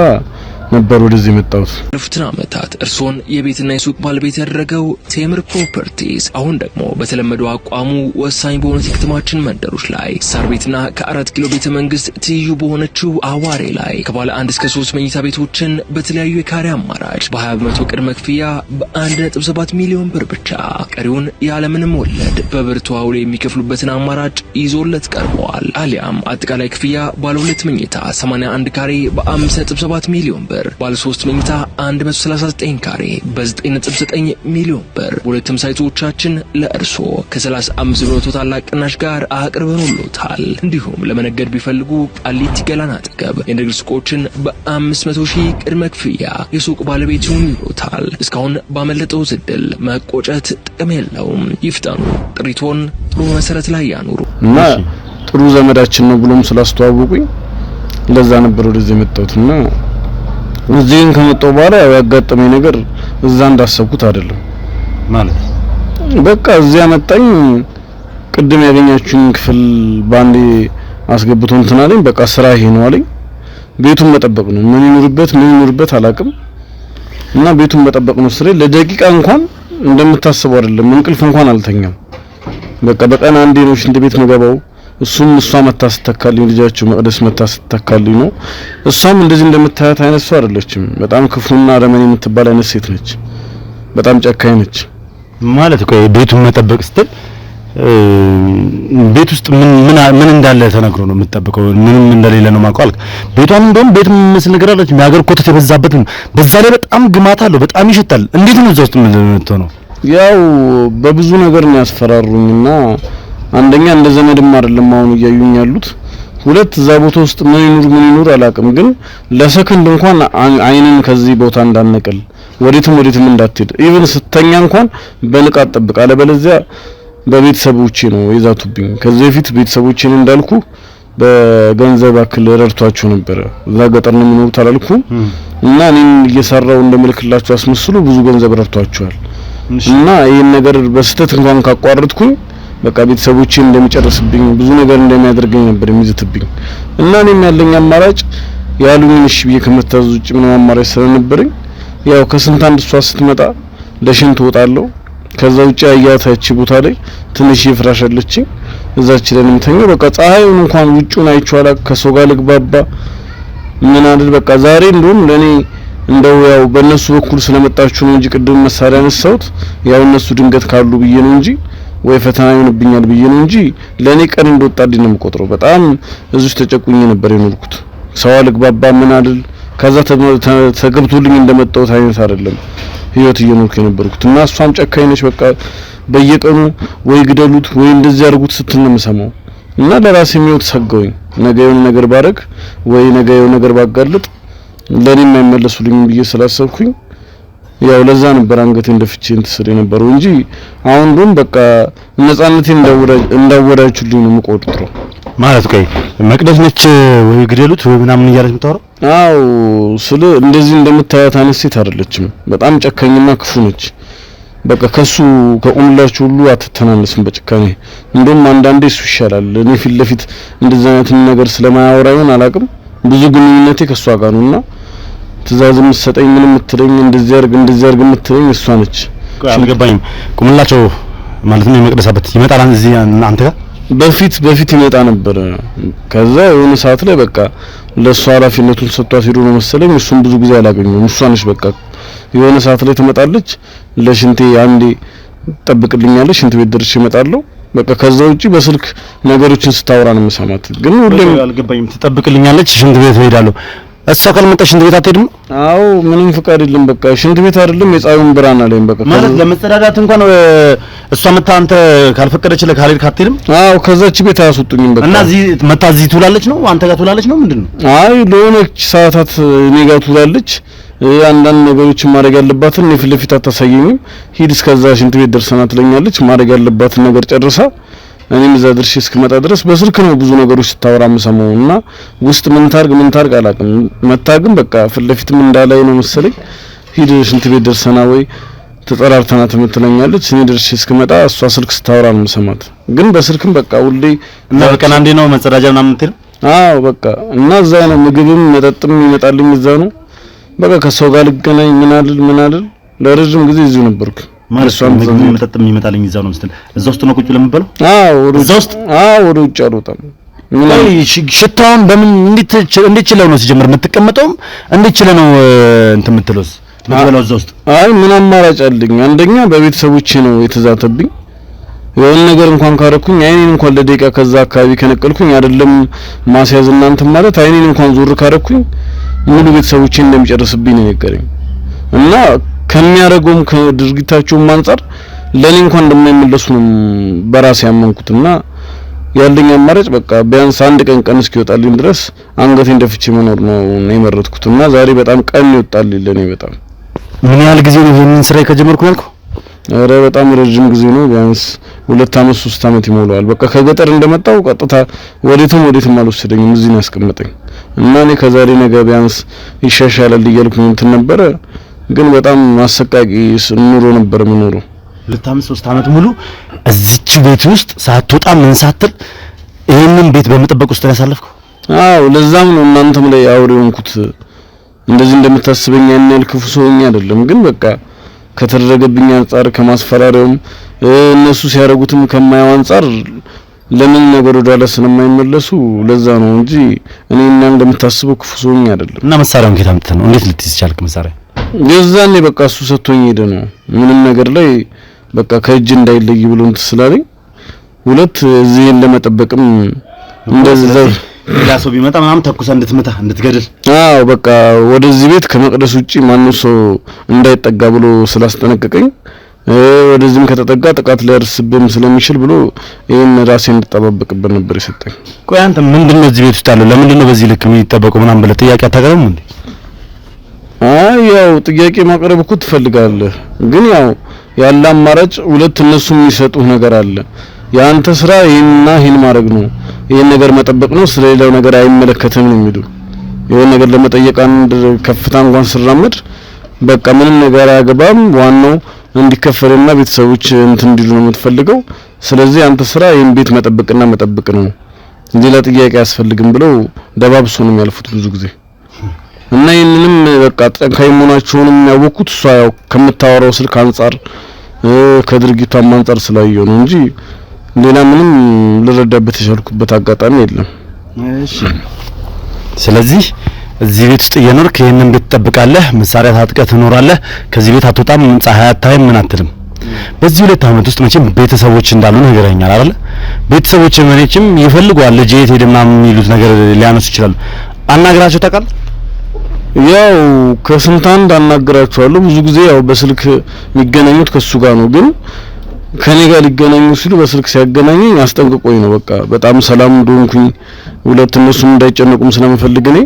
ነበር ወደዚህ የመጣሁት። ለፉትና ዓመታት እርሶን የቤትና የሱቅ ባለቤት ያደረገው ቴምር ፕሮፐርቲስ አሁን ደግሞ በተለመደው አቋሙ ወሳኝ በሆኑት የከተማችን መንደሮች ላይ ሳር ቤትና ከ4 ኪሎ ቤተ መንግስት ትይዩ በሆነችው አዋሬ ላይ ከባለ 1 እስከ 3 መኝታ ቤቶችን በተለያዩ የካሬ አማራጭ በ20% ቅድመ ክፍያ በ1.7 ሚሊዮን ብር ብቻ ቀሪውን ያለምንም ወለድ በብር ተዋውሎ የሚከፍሉበትን አማራጭ ይዞለት ቀርበዋል። አሊያም አጠቃላይ ክፍያ ባለ 2 መኝታ 81 ካሬ በ5.7 ሚሊዮን ብር፣ ባለ 3 መኝታ 139 ካሬ በ9.9 ሚሊዮን ብር ሁለቱም ሳይቶቻችን ለእርሶ ከ35% ታላቅ ቅናሽ ጋር አቅርበንሎታል። እንዲሁም ለመነገድ ቢፈልጉ ቃሊቲ ገላን አጠገብ የንግድ ሱቆችን በ500,000 ቅድመ ክፍያ የሱቅ ባለቤት ይሆኑሎታል። እስካሁን ባመለጠው እድል መቆጨት ጥቅም የለውም። ይፍጠኑ፣ ጥሪቶን ጥሩ መሰረት ላይ ያኑሩ እና ጥሩ ዘመዳችን ነው ብሎም ስላስተዋወቁኝ ለዛ ነበር ወደዚህ የመጣሁትና እዚህን ከመጣሁ በኋላ ያጋጠመኝ ነገር እዛ እንዳሰብኩት አይደለም። ማለት በቃ እዚያ መጣኝ። ቅድም ያገኛችሁኝ ክፍል ባንዴ አስገብቶ እንትን አለኝ። በቃ ስራ ይሄ ነው አለኝ። ቤቱን መጠበቅ ነው። ምን ይኑርበት አላውቅም። እና ቤቱን መጠበቅ ነው ስሬ። ለደቂቃ እንኳን እንደምታስበው አይደለም። እንቅልፍ እንኳን አልተኛም። በቃ በቀን አንዴ ነው ሽንት ቤት መገባው። እሷ መታ ስተካልኝ፣ ልጃቸው መቅደስ መታ ስተካልኝ ነው። እሷም እንደዚህ እንደምታያት አይነት ሰው አይደለችም። በጣም ክፉና አረመኔ የምትባል አይነት ሴት ነች። በጣም ጨካኝ ነች። ማለት እኮ ቤቱን መጠበቅ ስትል ቤት ውስጥ ምን እንዳለ ተነግሮ ነው የምትጠብቀው? ምንም እንደሌለ ነው ማውቀው አልክ። ቤቷን እንደውም ቤት መስል ነገር አለች። የሚያገር ኮተት የበዛበት ነው። በዛ ላይ በጣም ግማት አለው። በጣም ይሸታል። እንዴት ነው እዛ ውስጥ የምትሆነው? ያው በብዙ ነገር ነው ያስፈራሩኝና አንደኛ እንደ ዘመድም አይደለም አሁን እያዩኝ ያሉት። ሁለት እዛ ቦታ ውስጥ ምን ይኑር አላውቅም፣ ግን ለሰከንድ እንኳን አይንን ከዚህ ቦታ እንዳነቀል ወዴትም እንዳትሄድ ኢቭን ስተኛ እንኳን በንቃት ጠብቅ፣ አለበለዚያ በቤተሰቦቼ ነው የዛቱብኝ። ከዚህ በፊት ቤተሰቦቼን እንዳልኩ በገንዘብ አክል ረድቷቸው ነበር። እዛ ገጠር ነው የሚኖሩት አላልኩ እና እኔም እየሰራው እንደምልክላቸው አስመስሉ ብዙ ገንዘብ ረድቷቸዋል። እና ይሄን ነገር በስተት እንኳን ካቋረጥኩኝ በቃ ቤተሰቦቼን እንደሚጨርስብኝ ብዙ ነገር እንደሚያደርገኝ ነበር የሚዝትብኝ። እና እኔም ያለኝ አማራጭ ያሉኝን እሺ ብዬ ከመታዘዝ ውጭ ምንም አማራጭ ስለነበረኝ ያው ከስንት አንድ እሷ ስትመጣ ለሽንት ወጣለሁ። ከዛ ውጭ ያያታች ቦታ ላይ ትንሽ ይፍራሽ አለችኝ። እዛች ላይ ነው የምተኛው። በቃ ፀሐዩን እንኳን ውጪውን አይቼዋላ ከሰው ጋር ልግባባ ምን አይደል። በቃ ዛሬ እንደውም ለኔ እንደው ያው በእነሱ በኩል ስለመጣችሁ ነው እንጂ ቅድም መሳሪያ ነሳሁት ያው እነሱ ድንገት ካሉ ብዬ ነው እንጂ ወይ ፈተና ይሆንብኛል ብዬ ነው እንጂ ለኔ ቀን እንደወጣልኝ ነው የምቆጥረው። በጣም እዚህ ተጨቁኝ ነበር የኖርኩት። ሰው ልግባባ ምን አይደል። ከዛ ተገብቶልኝ እንደመጣሁት አይነት አይደለም ህይወት እየኖርኩ የነበርኩት። እና እሷም ጨካኝ ነች። በቃ በየቀኑ ወይ ግደሉት ወይ እንደዚህ አድርጉት ስትል ነው የምሰማው። እና ለራሴ የሚወት ሰጋውኝ ነገ የሆነ ነገር ባረግ ወይ ነገ የሆነ ነገር ባጋልጥ ለኔም አይመለሱልኝ ብዬ ስላሰብኩኝ ያው ለዛ ነበር አንገቴን ደፍቼ እንትስል የነበረው እንጂ አሁን ግን በቃ ነፃነቴን እንዳወራችሁልኝ ነው የምቆጥረው። ማለት ቆይ መቅደስ ነች ወይ ግደሉት ወይ ምናምን እያለች የምታወራው? አው ስለ እንደዚህ እንደምታያት አይነት ሴት አይደለችም። በጣም ጨካኝና ክፉ ነች። በቃ ከሱ ከቁምላችሁ ሁሉ አትተናነስም በጭካኔ። እንደውም አንዳንዴ እሱ ይሻላል። እኔ ፊት ለፊት እንደዛ አይነት ነገር ስለማያወራ ይሆን አላውቅም። ብዙ ግንኙነቴ ከሷ ጋር ነውና ትእዛዝ የምትሰጠኝ ምን የምትለኝ እንደዚህ አድርግ የምትለኝ እሷ ነች። አልገባኝም። ቁምላቸው ማለት ነው የመቅደሳበት ይመጣል እዚህ አንተ ጋር በፊት ይመጣ ነበር። ከዛ የሆነ ሰዓት ላይ በቃ ለሷ ኃላፊነቱን ሰጥቷት ሄዶ ነው መሰለኝ። እሱም ብዙ ጊዜ አላገኘውም። እሷ ነች በቃ የሆነ ሰዓት ላይ ትመጣለች። ለሽንቴ አንዴ ጠብቅልኛለች፣ ሽንት ቤት ድረስ እመጣለሁ። በቃ ከዛ ውጪ በስልክ ነገሮችን ስታወራ ነው የምሰማት። ግን ሁሌም አልገባኝም። ትጠብቅልኛለች፣ ሽንት ቤት እሄዳለሁ። እሷ ካልመጣች ሽንት ቤት አትሄድም? አዎ ምንም ፍቃድ የለም። በቃ ሽንት ቤት አይደለም የፀሐዩን ብርሃን አለኝ። በቃ ማለት ለመጸዳዳት እንኳን እሷ መታ አንተ ካልፈቀደች ለካልሄድክ አትሄድም? አዎ ከዛች ቤት አያስወጡኝም። በቃ እና እዚህ መታ እዚህ ትውላለች ነው አንተ ጋር ትውላለች ነው ምንድነው? አይ ለሆነች ሰዓታት እኔ ጋር ትውላለች። አንዳንድ ነገሮችን ማድረግ ያለባትን እኔ ፊት ለፊት አታሳየኝም። ሂድ እስከዛ ሽንት ቤት ደርሰና ትለኛለች። ማድረግ ያለባትን ነገር ጨርሳ እኔም እዛ ድርሽ እስክመጣ ድረስ በስልክ ነው ብዙ ነገሮች ስታወራ የምሰማውና ውስጥ ምን ታርግ አላውቅም። መታ ግን በቃ ፊት ለፊትም እንዳላይ ነው መሰለኝ። ሂድ ሽንት ቤት ደርሰና ወይ ተጠራርተና ትምትለኛለች። እኔ ድርሽ እስክመጣ እሷ ስልክ ስታወራ ነው የምሰማት። ግን በስልክም በቃ ሁሌ እና በቀን አንዴ ነው መጸዳጃ ምናምን እንትን? አዎ በቃ እና እዛ ነው ምግብም መጠጥም ይመጣልኝ እዛ ነው። በቃ ከሰው ጋር ልገናኝ ምን አይደል ለረጅም ጊዜ እዚሁ ነበርኩ። ማለት ምግብ መጠጥም ይመጣልኝ እዛ ነው መሰለኝ። እዛ ውስጥ ነው ቁጭ ለምበለው? አዎ እዛ ውስጥ ወደ ውጭ አልወጣም። ሽታውን በምን እንዴት ችለው ነው ሲጀምር የምትቀመጠውም እንዴት ችለው ነው እንትን የምትለውስ ምትበላው እዛ ውስጥ? አይ ምን አማራጭ አለኝ? አንደኛ በቤተሰቦቼ ነው የተዛተብኝ። የሆነ ነገር እንኳን ካረኩኝ አይኔን እንኳን ለደቂቃ ከዛ አካባቢ ከነቀልኩኝ አይደለም ማስያዝ እናንተ ማለት አይኔን እንኳን ዞር ካረኩኝ ሙሉ ቤተሰቦቼን እንደሚጨርስብኝ ነው የነገረኝ። እና ከሚያረጉም ከድርጊታቸውም አንፃር ለኔ እንኳን እንደማይመለሱ ነው በራሴ ያመንኩትና ያለኝ አማራጭ በቃ ቢያንስ አንድ ቀን እስኪወጣልኝ ድረስ አንገቴን ደፍቼ መኖር ነው የመረጥኩትና ዛሬ በጣም ቀን ይወጣልኝ ለኔ። በጣም ምን ያህል ጊዜ ነው ይሄንን ስራ ከጀመርኩ ያልኩ? ኧረ በጣም ረጅም ጊዜ ነው። ቢያንስ 2 አመት 3 አመት ይሞላዋል። በቃ ከገጠር እንደመጣው ቀጥታ ወዴትም አልወሰደኝም፣ እዚህ ነው ያስቀመጠኝ። እና እኔ ከዛሬ ነገ ቢያንስ ይሻሻላል እያልኩኝ እንትን ነበረ። ግን በጣም አሰቃቂ ኑሮ ነበር የምኖረው። 2 ዓመት 3 ዓመት ሙሉ እዚች ቤት ውስጥ ሳትወጣ ምን ሳትል ይሄንን ቤት በመጠበቅ ውስጥ ነው ያሳለፍከው? አዎ ለዛም ነው እናንተም ላይ አውሬ ሆንኩት። እንደዚህ እንደምታስበኝ ያን ያህል ክፉ ሰውኛ አይደለም፣ ግን በቃ ከተደረገብኝ አንፃር ከማስፈራሪያውም እነሱ ሲያደርጉትም ከማያው አንፃር ለምን ነገር ወደኋላ ስለማይመለሱ ለዛ ነው እንጂ እኔ እና እንደምታስበው ክፉ ሰውኛ አይደለም። እና መሳሪያውን ከየት አምጥተህ ነው? እንዴት ልትይዝ ቻልክ መሳሪያ? የዛኔ በቃ እሱ ሰጥቶኝ ሄደ ነው። ምንም ነገር ላይ በቃ ከእጅ እንዳይለይ ብሎ ስላለኝ ሁለት እዚህን ለመጠበቅም እንደዛ ሌላ ሰው ቢመጣ ምናምን ተኩሰህ እንድትመታ እንድትገድል። አዎ በቃ ወደዚህ ቤት ከመቅደስ ውጪ ማንም ሰው እንዳይጠጋ ብሎ ስላስጠነቀቀኝ ወደዚህም ከተጠጋ ጥቃት ሊያርስብም ስለሚችል ብሎ ይሄን ራሴን እንድጠባበቅበት ነበር የሰጠኝ። ቆይ አንተ ምንድነው እዚህ ቤት ውስጥ ያለው? ለምንድነው በዚህ ልክ የሚጠበቀው ምናምን ብለህ ጥያቄ አታቀርብም እንዴ? ያው ጥያቄ ማቅረብ እኮ ትፈልጋለህ፣ ግን ያው ያለ አማራጭ ሁለት እነሱ የሚሰጡህ ነገር አለ። ያንተ ስራ ይሄንና ይሄን ማድረግ ነው፣ ይሄን ነገር መጠበቅ ነው፣ ስለሌላው ነገር አይመለከትም ነው የሚሉ። ይሄን ነገር ለመጠየቅ አንድ ከፍታ እንኳን ስራመድ በቃ ምንም ነገር አያገባም፣ ዋናው እንዲከፈልና ቤተሰቦች እንትን እንዲሉ ነው የምትፈልገው። ስለዚህ አንተ ስራ ይሄን ቤት መጠበቅና መጠበቅ ነው፣ ሌላ ጥያቄ አያስፈልግም ብለው ደባብሶ ነው የሚያልፉት ብዙ ጊዜ። እና ይሄንንም በቃ ጠንካይ መሆናቸውንም ያወቁት እሷ ያው ከምታወራው ስልክ አንፃር ከድርጊቷም አንፃር ስላየው ነው እንጂ ሌላ ምንም ልረዳበት የቻልኩበት አጋጣሚ የለም። እሺ ስለዚህ እዚህ ቤት ውስጥ እየኖርክ ይሄንን ቤት ትጠብቃለህ፣ መሳሪያ ታጥቀህ ትኖራለህ፣ ከዚህ ቤት አትወጣም፣ ፀሐይ አታይም፣ ምን አትልም። በዚህ 2 ዓመት ውስጥ መቼም ቤተሰቦች እንዳሉ ነገረኛል አይደል? ቤተሰቦች መቼም ይፈልጓል ልጅ የት ሄደ ምናምን የሚሉት ነገር ሊያነሱ ይችላሉ። አናግራቸው ታውቃለህ? ያው ከስንት አንድ አናግራቸዋለሁ። ብዙ ጊዜ ያው በስልክ የሚገናኙት ከሱ ጋር ነው፣ ግን ከኔ ጋር ሊገናኙ ሲሉ በስልክ ሲያገናኙኝ አስጠንቅቆኝ ነው። በቃ በጣም ሰላም እንደሆንኩኝ ሁለት እነሱም እንዳይጨነቁም ስለምፈልግ እኔ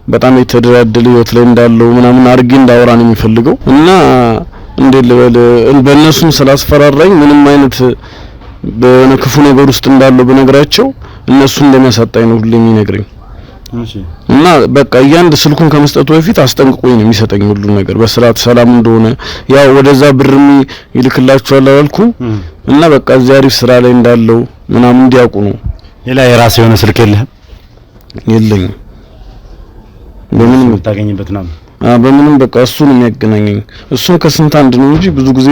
በጣም የተደላደለ ህይወት ላይ እንዳለው ምናምን አድርጌ እንዳወራ ነው የሚፈልገው። እና እንዴት ልበል በእነሱም ስላስፈራራኝ ምንም አይነት በሆነ ክፉ ነገር ውስጥ እንዳለው በነገራቸው እነሱ እንደሚያሳጣኝ ነው ሁሌ የሚነግረኝ። እና በቃ እያንድ ስልኩን ከመስጠቱ በፊት አስጠንቅቆኝ ነው የሚሰጠኝ ሁሉ ነገር በስርዓት ሰላም እንደሆነ። ያው ወደዛ ብርም ይልክላቸዋል አላልኩም? እና በቃ እዚያ አሪፍ ስራ ላይ እንዳለው ምናምን እንዲያውቁ ነው። ሌላ የራስ የሆነ ስልክ የለህም? የለኝም። በምንም የምታገኝበት ነው? በምንም በቃ እሱ ነው የሚያገናኘኝ። እሱን ከስንት አንድ ነው እንጂ ብዙ ጊዜ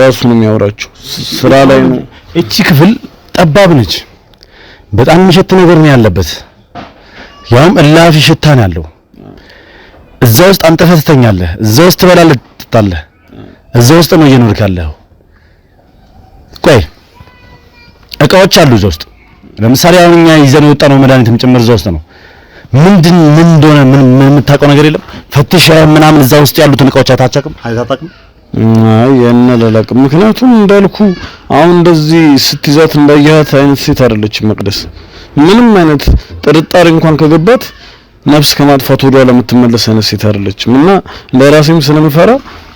ራሱ ነው የሚያወራቸው። ስራ ላይ ነው። እቺ ክፍል ጠባብ ነች። በጣም የሚሸት ነገር ነው ያለበት። ያውም እላፊ ሽታ ነው ያለው። እዛ ውስጥ አንተ ፈተኛለህ፣ እዛ ውስጥ ትበላለህ፣ ትጠጣለህ፣ እዛ ውስጥ ነው እየኖርክ ያለኸው። ቆይ እቃዎች አሉ እዛ ውስጥ። ለምሳሌ አሁን እኛ ይዘን የወጣነው መድኃኒትም ጭምር እዛ ውስጥ ነው። ምን እንደሆነ ምን የምታውቀው ነገር የለም? ፈትሽ ምናምን እዛ ውስጥ ያሉትን እቃዎች አይታችሁም? አይ የነለላቅ። ምክንያቱም እንዳልኩ አሁን እንደዚህ ስትይዛት እንዳያት አይነት ሴት አይደለችም መቅደስ። ምንም አይነት ጥርጣሬ እንኳን ከገባት ነፍስ ከማጥፋት ወደ ኋላ የምትመለስ አይነት ሴት አይደለችም። እና ለራሴም ስለምፈራ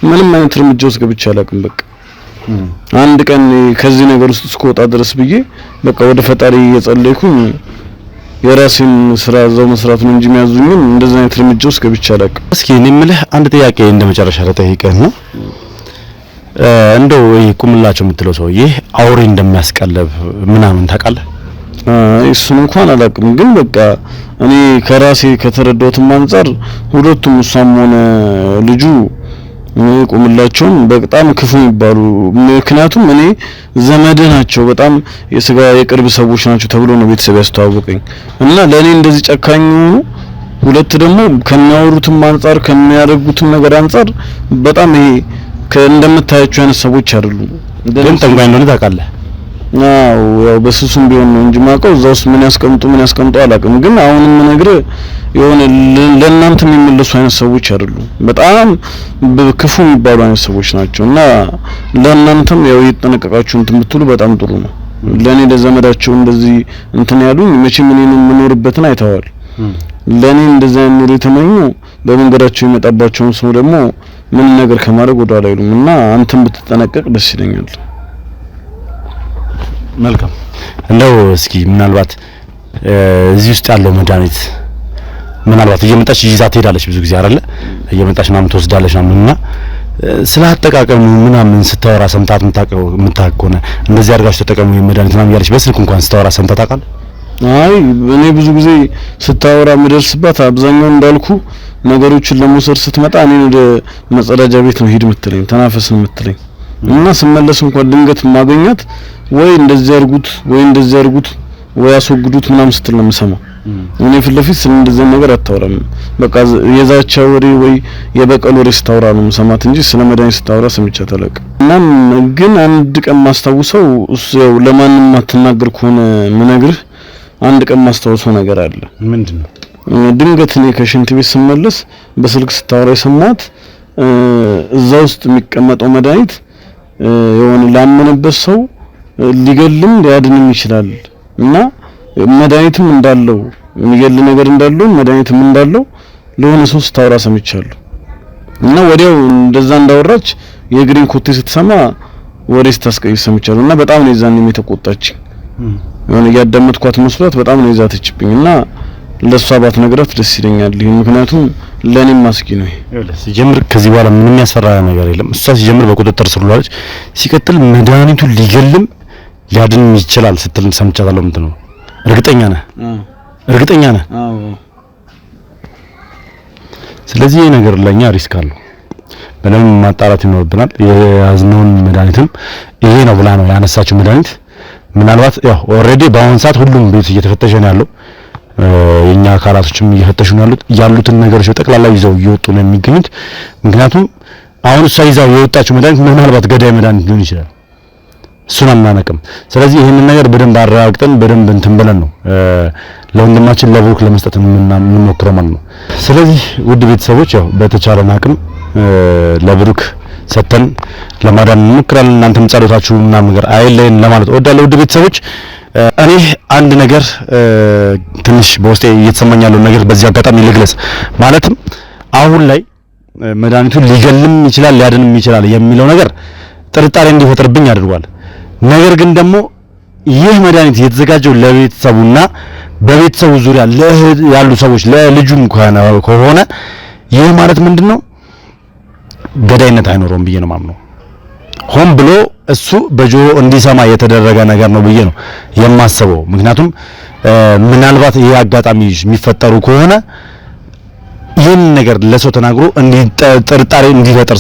ምንም አይነት እርምጃ ውስጥ ገብቼ አላውቅም። በቃ አንድ ቀን ከዚህ ነገር ውስጥ እስከወጣ ድረስ ብዬ በቃ ወደ ፈጣሪ እየጸለይኩኝ የራሴን ስራ እዛው መስራት ነው እንጂ የሚያዙኝም እንደዚህ አይነት እርምጃ ውስጥ ገብቼ አላውቅም። እስኪ እኔ የምልህ አንድ ጥያቄ እንደመጨረሻ ልጠይቅህ ነው። እንደው ይሄ ቁምላቸው የምትለው ሰውዬ አውሬ እንደሚያስቀለብ ምናምን ታውቃለህ? እሱን እንኳን አላውቅም፣ ግን በቃ እኔ ከራሴ ከተረዳሁትም አንፃር ሁለቱም እሷም ሆነ ልጁ ቁምላቸውም በጣም ክፉ የሚባሉ ምክንያቱም እኔ ዘመድ ናቸው፣ በጣም የስጋ የቅርብ ሰዎች ናቸው ተብሎ ነው ቤተሰብ ያስተዋወቀኝ። እና ለኔ እንደዚህ ጨካኝ ሆኖ ሁለት ደግሞ ከሚያወሩትም አንፃር ከሚያደርጉትም ነገር አንፃር በጣም ይሄ እንደምታያቸው አይነት ሰዎች አይደሉም። ግን ጠንቋይ እንደሆነ ታውቃለህ? ያው በስሱም ቢሆን ነው እንጂ ማውቀው እዛ ውስጥ ምን ያስቀምጡ አላውቅም። ግን አሁንም ነገር የሆነ ለእናንተ የሚመለሱ አይነት ሰዎች አይደሉም። በጣም ክፉ የሚባሉ አይነት ሰዎች ናቸው። እና ለእናንተም ያው እየተጠነቀቃችሁ እንትን ብትሉ በጣም ጥሩ ነው። ለኔ ለዘመዳቸው እንደዚህ እንትን ያሉኝ መቼም እኔን የምኖርበትን አይተዋል። ለኔ እንደዛ ኑሮ የተመኙ በመንገዳቸው የሚመጣባቸውን ሰው ደግሞ ምን ነገር ከማድረግ ወደ ኋላ አይሉም። እና አንተም ብትጠነቀቅ ደስ ይለኛል። መልካም። እንደው እስኪ ምናልባት እዚህ ውስጥ ያለው መድኃኒት ምናልባት እየመጣች ይዛ ትሄዳለች ብዙ ጊዜ አይደለ? እየመጣች ምናምን ትወስዳለች ምናምን እና ስለ አጠቃቀሙ ምናምን ስታወራ ሰምታት የምታውቀው እንደዚህ አድርጋችሁ ተጠቀሙ የመድኃኒት ምናምን ያለች በስልክ እንኳን ስታወራ ሰምታት ታውቃለህ? አይ እኔ ብዙ ጊዜ ስታወራ ምደርስባት አብዛኛው እንዳልኩ ነገሮችን ለመውሰድ ስትመጣ እኔ ወደ መጸዳጃ ቤት ነው ሂድ የምትለኝ ተናፈስ ነው የምትለኝ እና ስመለስ እንኳን ድንገት ማገኛት ወይ እንደዚህ አድርጉት ወይ እንደዚህ አድርጉት ወይ አስወግዱት ምናምን ስትል ነው የምሰማው። እኔ ፊት ለፊት ስለ እንደዚህ ነገር አታወራም። በቃ የዛቻ ወሬ ወይ የበቀል ወሬ ስታወራ ነው የምሰማት እንጂ ስለ መድኃኒት ስታወራ ሰምቻት አላውቅም። እናም ግን አንድ ቀን ማስታውሰው እሱ ያው ለማንም አትናገር ከሆነ ምነግርህ አንድ ቀን ማስታውሰው ነገር አለ። ምንድነው? ድንገት እኔ ከሽንት ቤት ስመለስ በስልክ ስታወራ የሰማት እዛ ውስጥ የሚቀመጠው መድኃኒት የሆነ ላመነበት ሰው ሊገልም ሊያድንም ይችላል እና መድኃኒትም እንዳለው የሚገል ነገር እንዳለው መድኃኒትም እንዳለው ለሆነ ሰው ስታወራ ሰምቻለሁ። እና ወዲያው እንደዛ እንዳወራች የግሪን ኮቴ ስትሰማ ወሬ ስታስቀይስ ሰምቻለሁ እና በጣም ነው የዛኔም የተቆጣችኝ። የሆነ ያዳመጥኳት መስሏት በጣም ነው የዛተችብኝ እና ለሷ ባትነግራት ደስ ይለኛል። ምክንያቱም ለኔም ማስኪ ነው። ሲጀምር ከዚህ በኋላ ምንም ያስፈራ ነገር የለም። እሷ ሲጀምር በቁጥጥር ስር ውላለች። ሲቀጥል መድኃኒቱ ሊገልም ሊያድንም ይችላል ስትል ሰምቻለሁ። ምንድን ነው? እርግጠኛ ነህ? እርግጠኛ ነህ? አዎ። ስለዚህ ይሄ ነገር ለኛ ሪስክ አለው። በደንብ ማጣራት ይኖርብናል። የያዝነውን መድኃኒትም ይሄ ነው ብላ ነው ያነሳችው መድኃኒት ምናልባት ያው ኦሬዲ በአሁን ሰዓት ሁሉም ቤት እየተፈተሸ ነው ያለው። የኛ አካላቶችም እየፈተሹ ነው ያሉትን ነገሮች በጠቅላላ ይዘው እየወጡ ነው የሚገኙት። ምክንያቱም አሁን እሷ ይዛው የወጣችው መድኃኒት ምናልባት ገዳይ መድኃኒት ሊሆን ይችላል። እሱን አናነቅም። ስለዚህ ይሄንን ነገር በደንብ አረጋግጠን በደንብ እንትን ብለን ነው ለወንድማችን ለብሩክ ለመስጠት የምንሞክረው ማለት ነው። ስለዚህ ውድ ቤተሰቦች ያው በተቻለን አቅም ለብሩክ ሰተን ለማዳን እንሞክራለን። እናንተም ጸሎታችሁ እና ነገር አይለየን ለማለት እወዳለሁ። ውድ ቤተሰቦች እኔ አንድ ነገር ትንሽ በውስጤ እየተሰማኝ ያለው ነገር በዚህ አጋጣሚ ልግለጽ። ማለትም አሁን ላይ መድኃኒቱ ሊገልም ይችላል ሊያድንም ይችላል የሚለው ነገር ጥርጣሬ እንዲፈጥርብኝ አድርጓል። ነገር ግን ደግሞ ይህ መድኃኒት የተዘጋጀው ለቤተሰቡና በቤተሰቡ ዙሪያ ያሉ ሰዎች ለልጁም ከሆነ ይህ ማለት ምንድነው ገዳይነት አይኖረውም ብዬ ነው ማምነው። ሆን ብሎ እሱ በጆሮ እንዲሰማ የተደረገ ነገር ነው ብዬ ነው የማስበው። ምክንያቱም ምናልባት ይሄ አጋጣሚ የሚፈጠሩ ከሆነ ይህን ነገር ለሰው ተናግሮ ጥርጣሬ እንዲፈጠር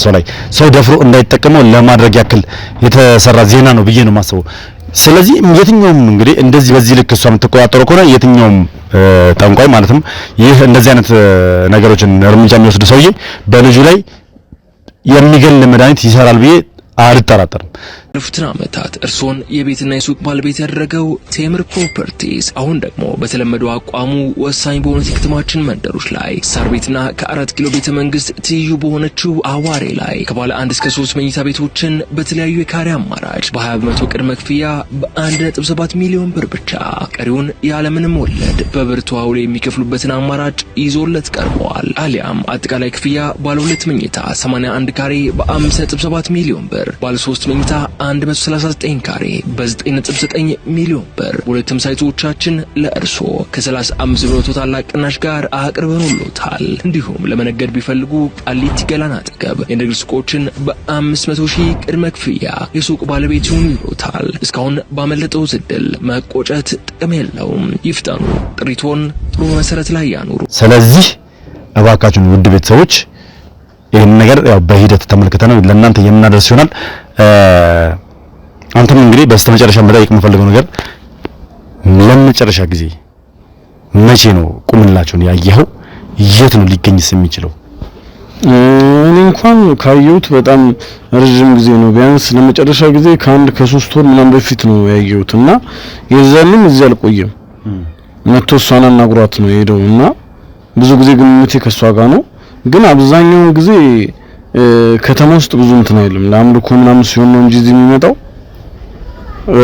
ሰው ደፍሮ እንዳይጠቀመው ለማድረግ ያክል የተሰራ ዜና ነው ብዬ ነው የማስበው። ስለዚህ የትኛውም እንግዲህ እንደዚህ በዚህ ልክ እሷ የምትቆጣጠረው ከሆነ የትኛውም ጠንቋይ ማለትም ይህ እንደዚህ አይነት ነገሮችን እርምጃ የሚወስድ ሰውዬ በልጁ ላይ የሚገል መድኃኒት ይሰራል ብዬ አልጠራጠርም። ባለፉት ዓመታት እርሶን የቤትና የሱቅ ባለቤት ያደረገው ቴምር ፕሮፐርቲስ አሁን ደግሞ በተለመደው አቋሙ ወሳኝ በሆኑት የከተማችን መንደሮች ላይ ሳር ቤትና ከ4 ኪሎ ቤተ መንግስት ትይዩ በሆነችው አዋሬ ላይ ከባለ 1 እስከ 3 መኝታ ቤቶችን በተለያዩ የካሬ አማራጭ በ20% ቅድመ ክፍያ በ1.7 ሚሊዮን ብር ብቻ ቀሪውን ያለምንም ወለድ በብር ተዋውሎ የሚከፍሉበትን አማራጭ ይዞለት ቀርበዋል። አሊያም አጠቃላይ ክፍያ ባለ 2 መኝታ 81 ካሬ በ5.7 ሚሊዮን ብር፣ ባለ 3 መኝታ 139 ካሬ በ9.9 ሚሊዮን ብር ሁለቱም ሳይቶቻችን ለእርሶ ከ35% ታላቅ ቅናሽ ጋር አቅርበንሎታል። እንዲሁም ለመነገድ ቢፈልጉ ቃሊቲ ገላን አጠገብ የንግድ ሱቆችን በ500,000 ቅድመ ክፍያ የሱቅ ባለቤት ይሆኑታል። እስካሁን ባመለጠው ዕድል መቆጨት ጥቅም የለውም። ይፍጠኑ፣ ጥሪቶን ጥሩ መሰረት ላይ ያኑሩ። ስለዚህ እባካችሁን ውድ ቤተሰቦች ይሄን ነገር ያው በሂደት ተመልክተናል ለእናንተ የምናደርስ ይሆናል። አንተም እንግዲህ በስተመጨረሻ መጠየቅ የምፈልገው ነገር ለመጨረሻ ጊዜ መቼ ነው ቁምላቸውን ያየኸው? የት ነው ሊገኝስ የሚችለው? እኔ እንኳን ካየሁት በጣም ረጅም ጊዜ ነው። ቢያንስ ለመጨረሻ ጊዜ ከ3 ወር ምናምን በፊት ነው ያየሁት እና የዛንም እዚህ አልቆየም። መጥቶ እሷን አናግሯት ነው የሄደው እና ብዙ ጊዜ ግንኙነቴ ከሷ ጋር ነው። ግን አብዛኛውን ጊዜ ከተማ ውስጥ ብዙ እንትን አይልም። ለአምልኮ ምናምን ሲሆን ነው እንጂ እዚህ የሚመጣው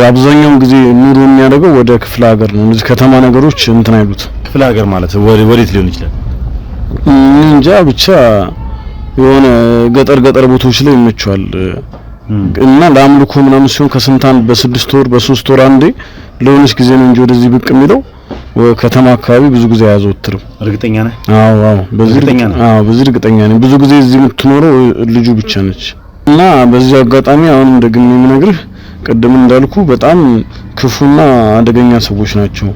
አብዛኛውን ጊዜ ኑሮ የሚያደርገው ወደ ክፍለ ሀገር ነው። እዚህ ከተማ ነገሮች እንትን አይሉት። ክፍለ ሀገር ማለት ወዴት ሊሆን ይችላል? እንጃ ብቻ የሆነ ገጠር ቦታዎች ላይ ይመቸዋል እና ለአምልኮ ምናምን ሲሆን ከስንታን በ6 ወር በ3 ወር አንዴ ለሆነች ጊዜ ነው እንጂ ወደዚህ ብቅ የሚለው ከተማ አካባቢ ብዙ ጊዜ አያዘወትርም። እርግጠኛ ነህ? አዎ በዚህ እርግጠኛ ነኝ። ብዙ ጊዜ እዚህ የምትኖረው ልጁ ብቻ ነች። እና በዚህ አጋጣሚ አሁን እንደግም የምነግርህ ቅድም እንዳልኩ በጣም ክፉና አደገኛ ሰዎች ናቸው።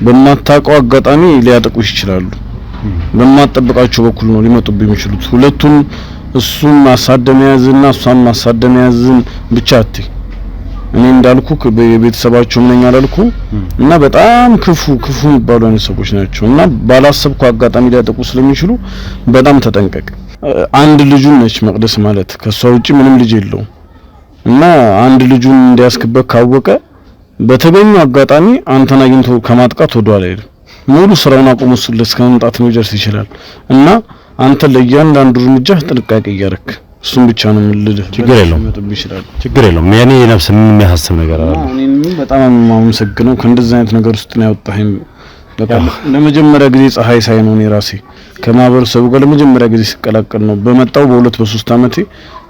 በማታውቀው አጋጣሚ ሊያጠቁሽ ይችላሉ። በማትጠብቃቸው በኩል ነው ሊመጡብህ የሚችሉት። ሁለቱም እሱን ማሳደም ያዝና እሷን ማሳደም ያዝን ብቻ አትይ። እኔ እንዳልኩ በቤተሰባቸው ምንኛ አላልኩ እና በጣም ክፉ የሚባሉ አይነት ሰዎች ናቸው እና ባላሰብኩ አጋጣሚ ሊያጠቁ ስለሚችሉ በጣም ተጠንቀቅ። አንድ ልጁን ነች መቅደስ ማለት ከሷ ውጪ ምንም ልጅ የለውም እና አንድ ልጁን እንዲያስከበክ ካወቀ በተገኘው አጋጣሚ አንተን አግኝቶ ከማጥቃት ወደኋላ አይደለም። ሙሉ ስራውን አቁሞ እስከ መምጣት ነው ሊደርስ ይችላል እና አንተ ለእያንዳንዱ እርምጃ ጥንቃቄ እያደረክ እሱን ብቻ ነው የምልልህ። ችግር የለውም። የኔ ነፍስ ምን የሚያሳስብ ነገር አለ? እኔም በጣም የማመሰግነው ከእንደዚህ አይነት ነገር ውስጥ ነው ያወጣኸኝ። በቃ ለመጀመሪያ ጊዜ ፀሐይ ሳይ ነው እኔ ራሴ ከማህበረሰቡ ጋር ለመጀመሪያ ጊዜ ሲቀላቀል ነው በመጣው በ2-3 አመቴ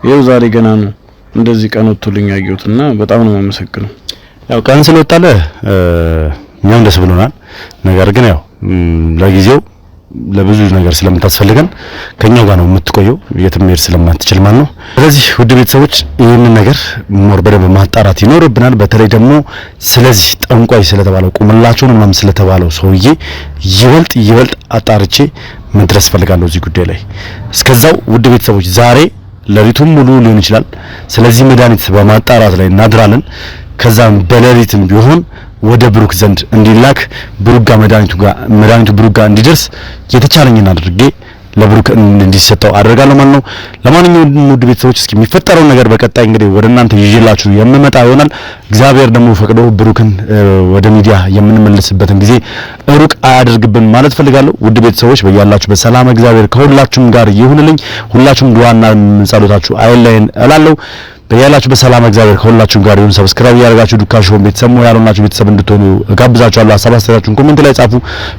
ይኸው ዛሬ ገና ነው እንደዚህ ቀን ወጥቶልኝ ያየሁትና በጣም ነው የማመሰግነው። ያው ቀን ስለወጣለህ እኛም ደስ ብሎናል። ነገር ግን ያው ለጊዜው ለብዙ ነገር ስለምታስፈልገን ከኛው ጋር ነው የምትቆየው፣ የትም መሄድ ስለማትችል ማለት ነው። ስለዚህ ውድ ቤተሰቦች ይህንን ነገር ሞር በደንብ ማጣራት ይኖርብናል። በተለይ ደግሞ ስለዚህ ጠንቋይ ስለተባለው ቁምላቸውን ምናምን ስለተባለው ሰውዬ ይበልጥ አጣርቼ መድረስ ፈልጋለሁ እዚህ ጉዳይ ላይ። እስከዛው ውድ ቤተሰቦች ዛሬ ለሊቱም ሙሉ ሊሆን ይችላል ስለዚህ መድኃኒት በማጣራት ላይ እናድራለን። ከዛም በሌሊትም ቢሆን ወደ ብሩክ ዘንድ እንዲላክ መድኃኒቱ ብሩክ ጋር እንዲደርስ የተቻለኝን አድርጌ ለብሩክ እንዲሰጠው አደርጋለሁ ማለት ነው። ለማንኛውም ውድ ቤተሰቦች እስኪ የሚፈጠረው ነገር በቀጣይ እንግዲህ ወደ እናንተ ይዤላችሁ የምመጣ ይሆናል። እግዚአብሔር ደግሞ ፈቅዶ ብሩክን ወደ ሚዲያ የምንመልስበትን ጊዜ ሩቅ አያደርግብን ማለት ፈልጋለሁ። ውድ ቤተሰቦች በያላችሁ በሰላም እግዚአብሔር ከሁላችሁም ጋር ይሁንልኝ። ሁላችሁም ዱዓና ጸሎታችሁ አይለየን እላለሁ። በያላችሁ በሰላም እግዚአብሔር ከሁላችሁም ጋር ይሁን። ሰብስክራይብ ያደርጋችሁ ዱካሾን ቤተሰብ ነው ያሉናችሁ ቤተሰብ እንድትሆኑ ጋብዛችኋለሁ። ሀሳብ አስተያየታችሁን ኮሜንት ላይ ጻፉ።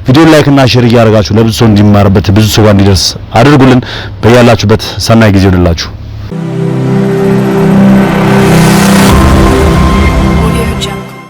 ቪዲዮ ላይክ እና ሼር ያደርጋችሁ ለብዙ ሰው እንዲማርበት ብዙ ሰው ጋር እንዲደርስ አድርጉልን። በያላችሁበት ሰናይ ጊዜ ይሁንላችሁ።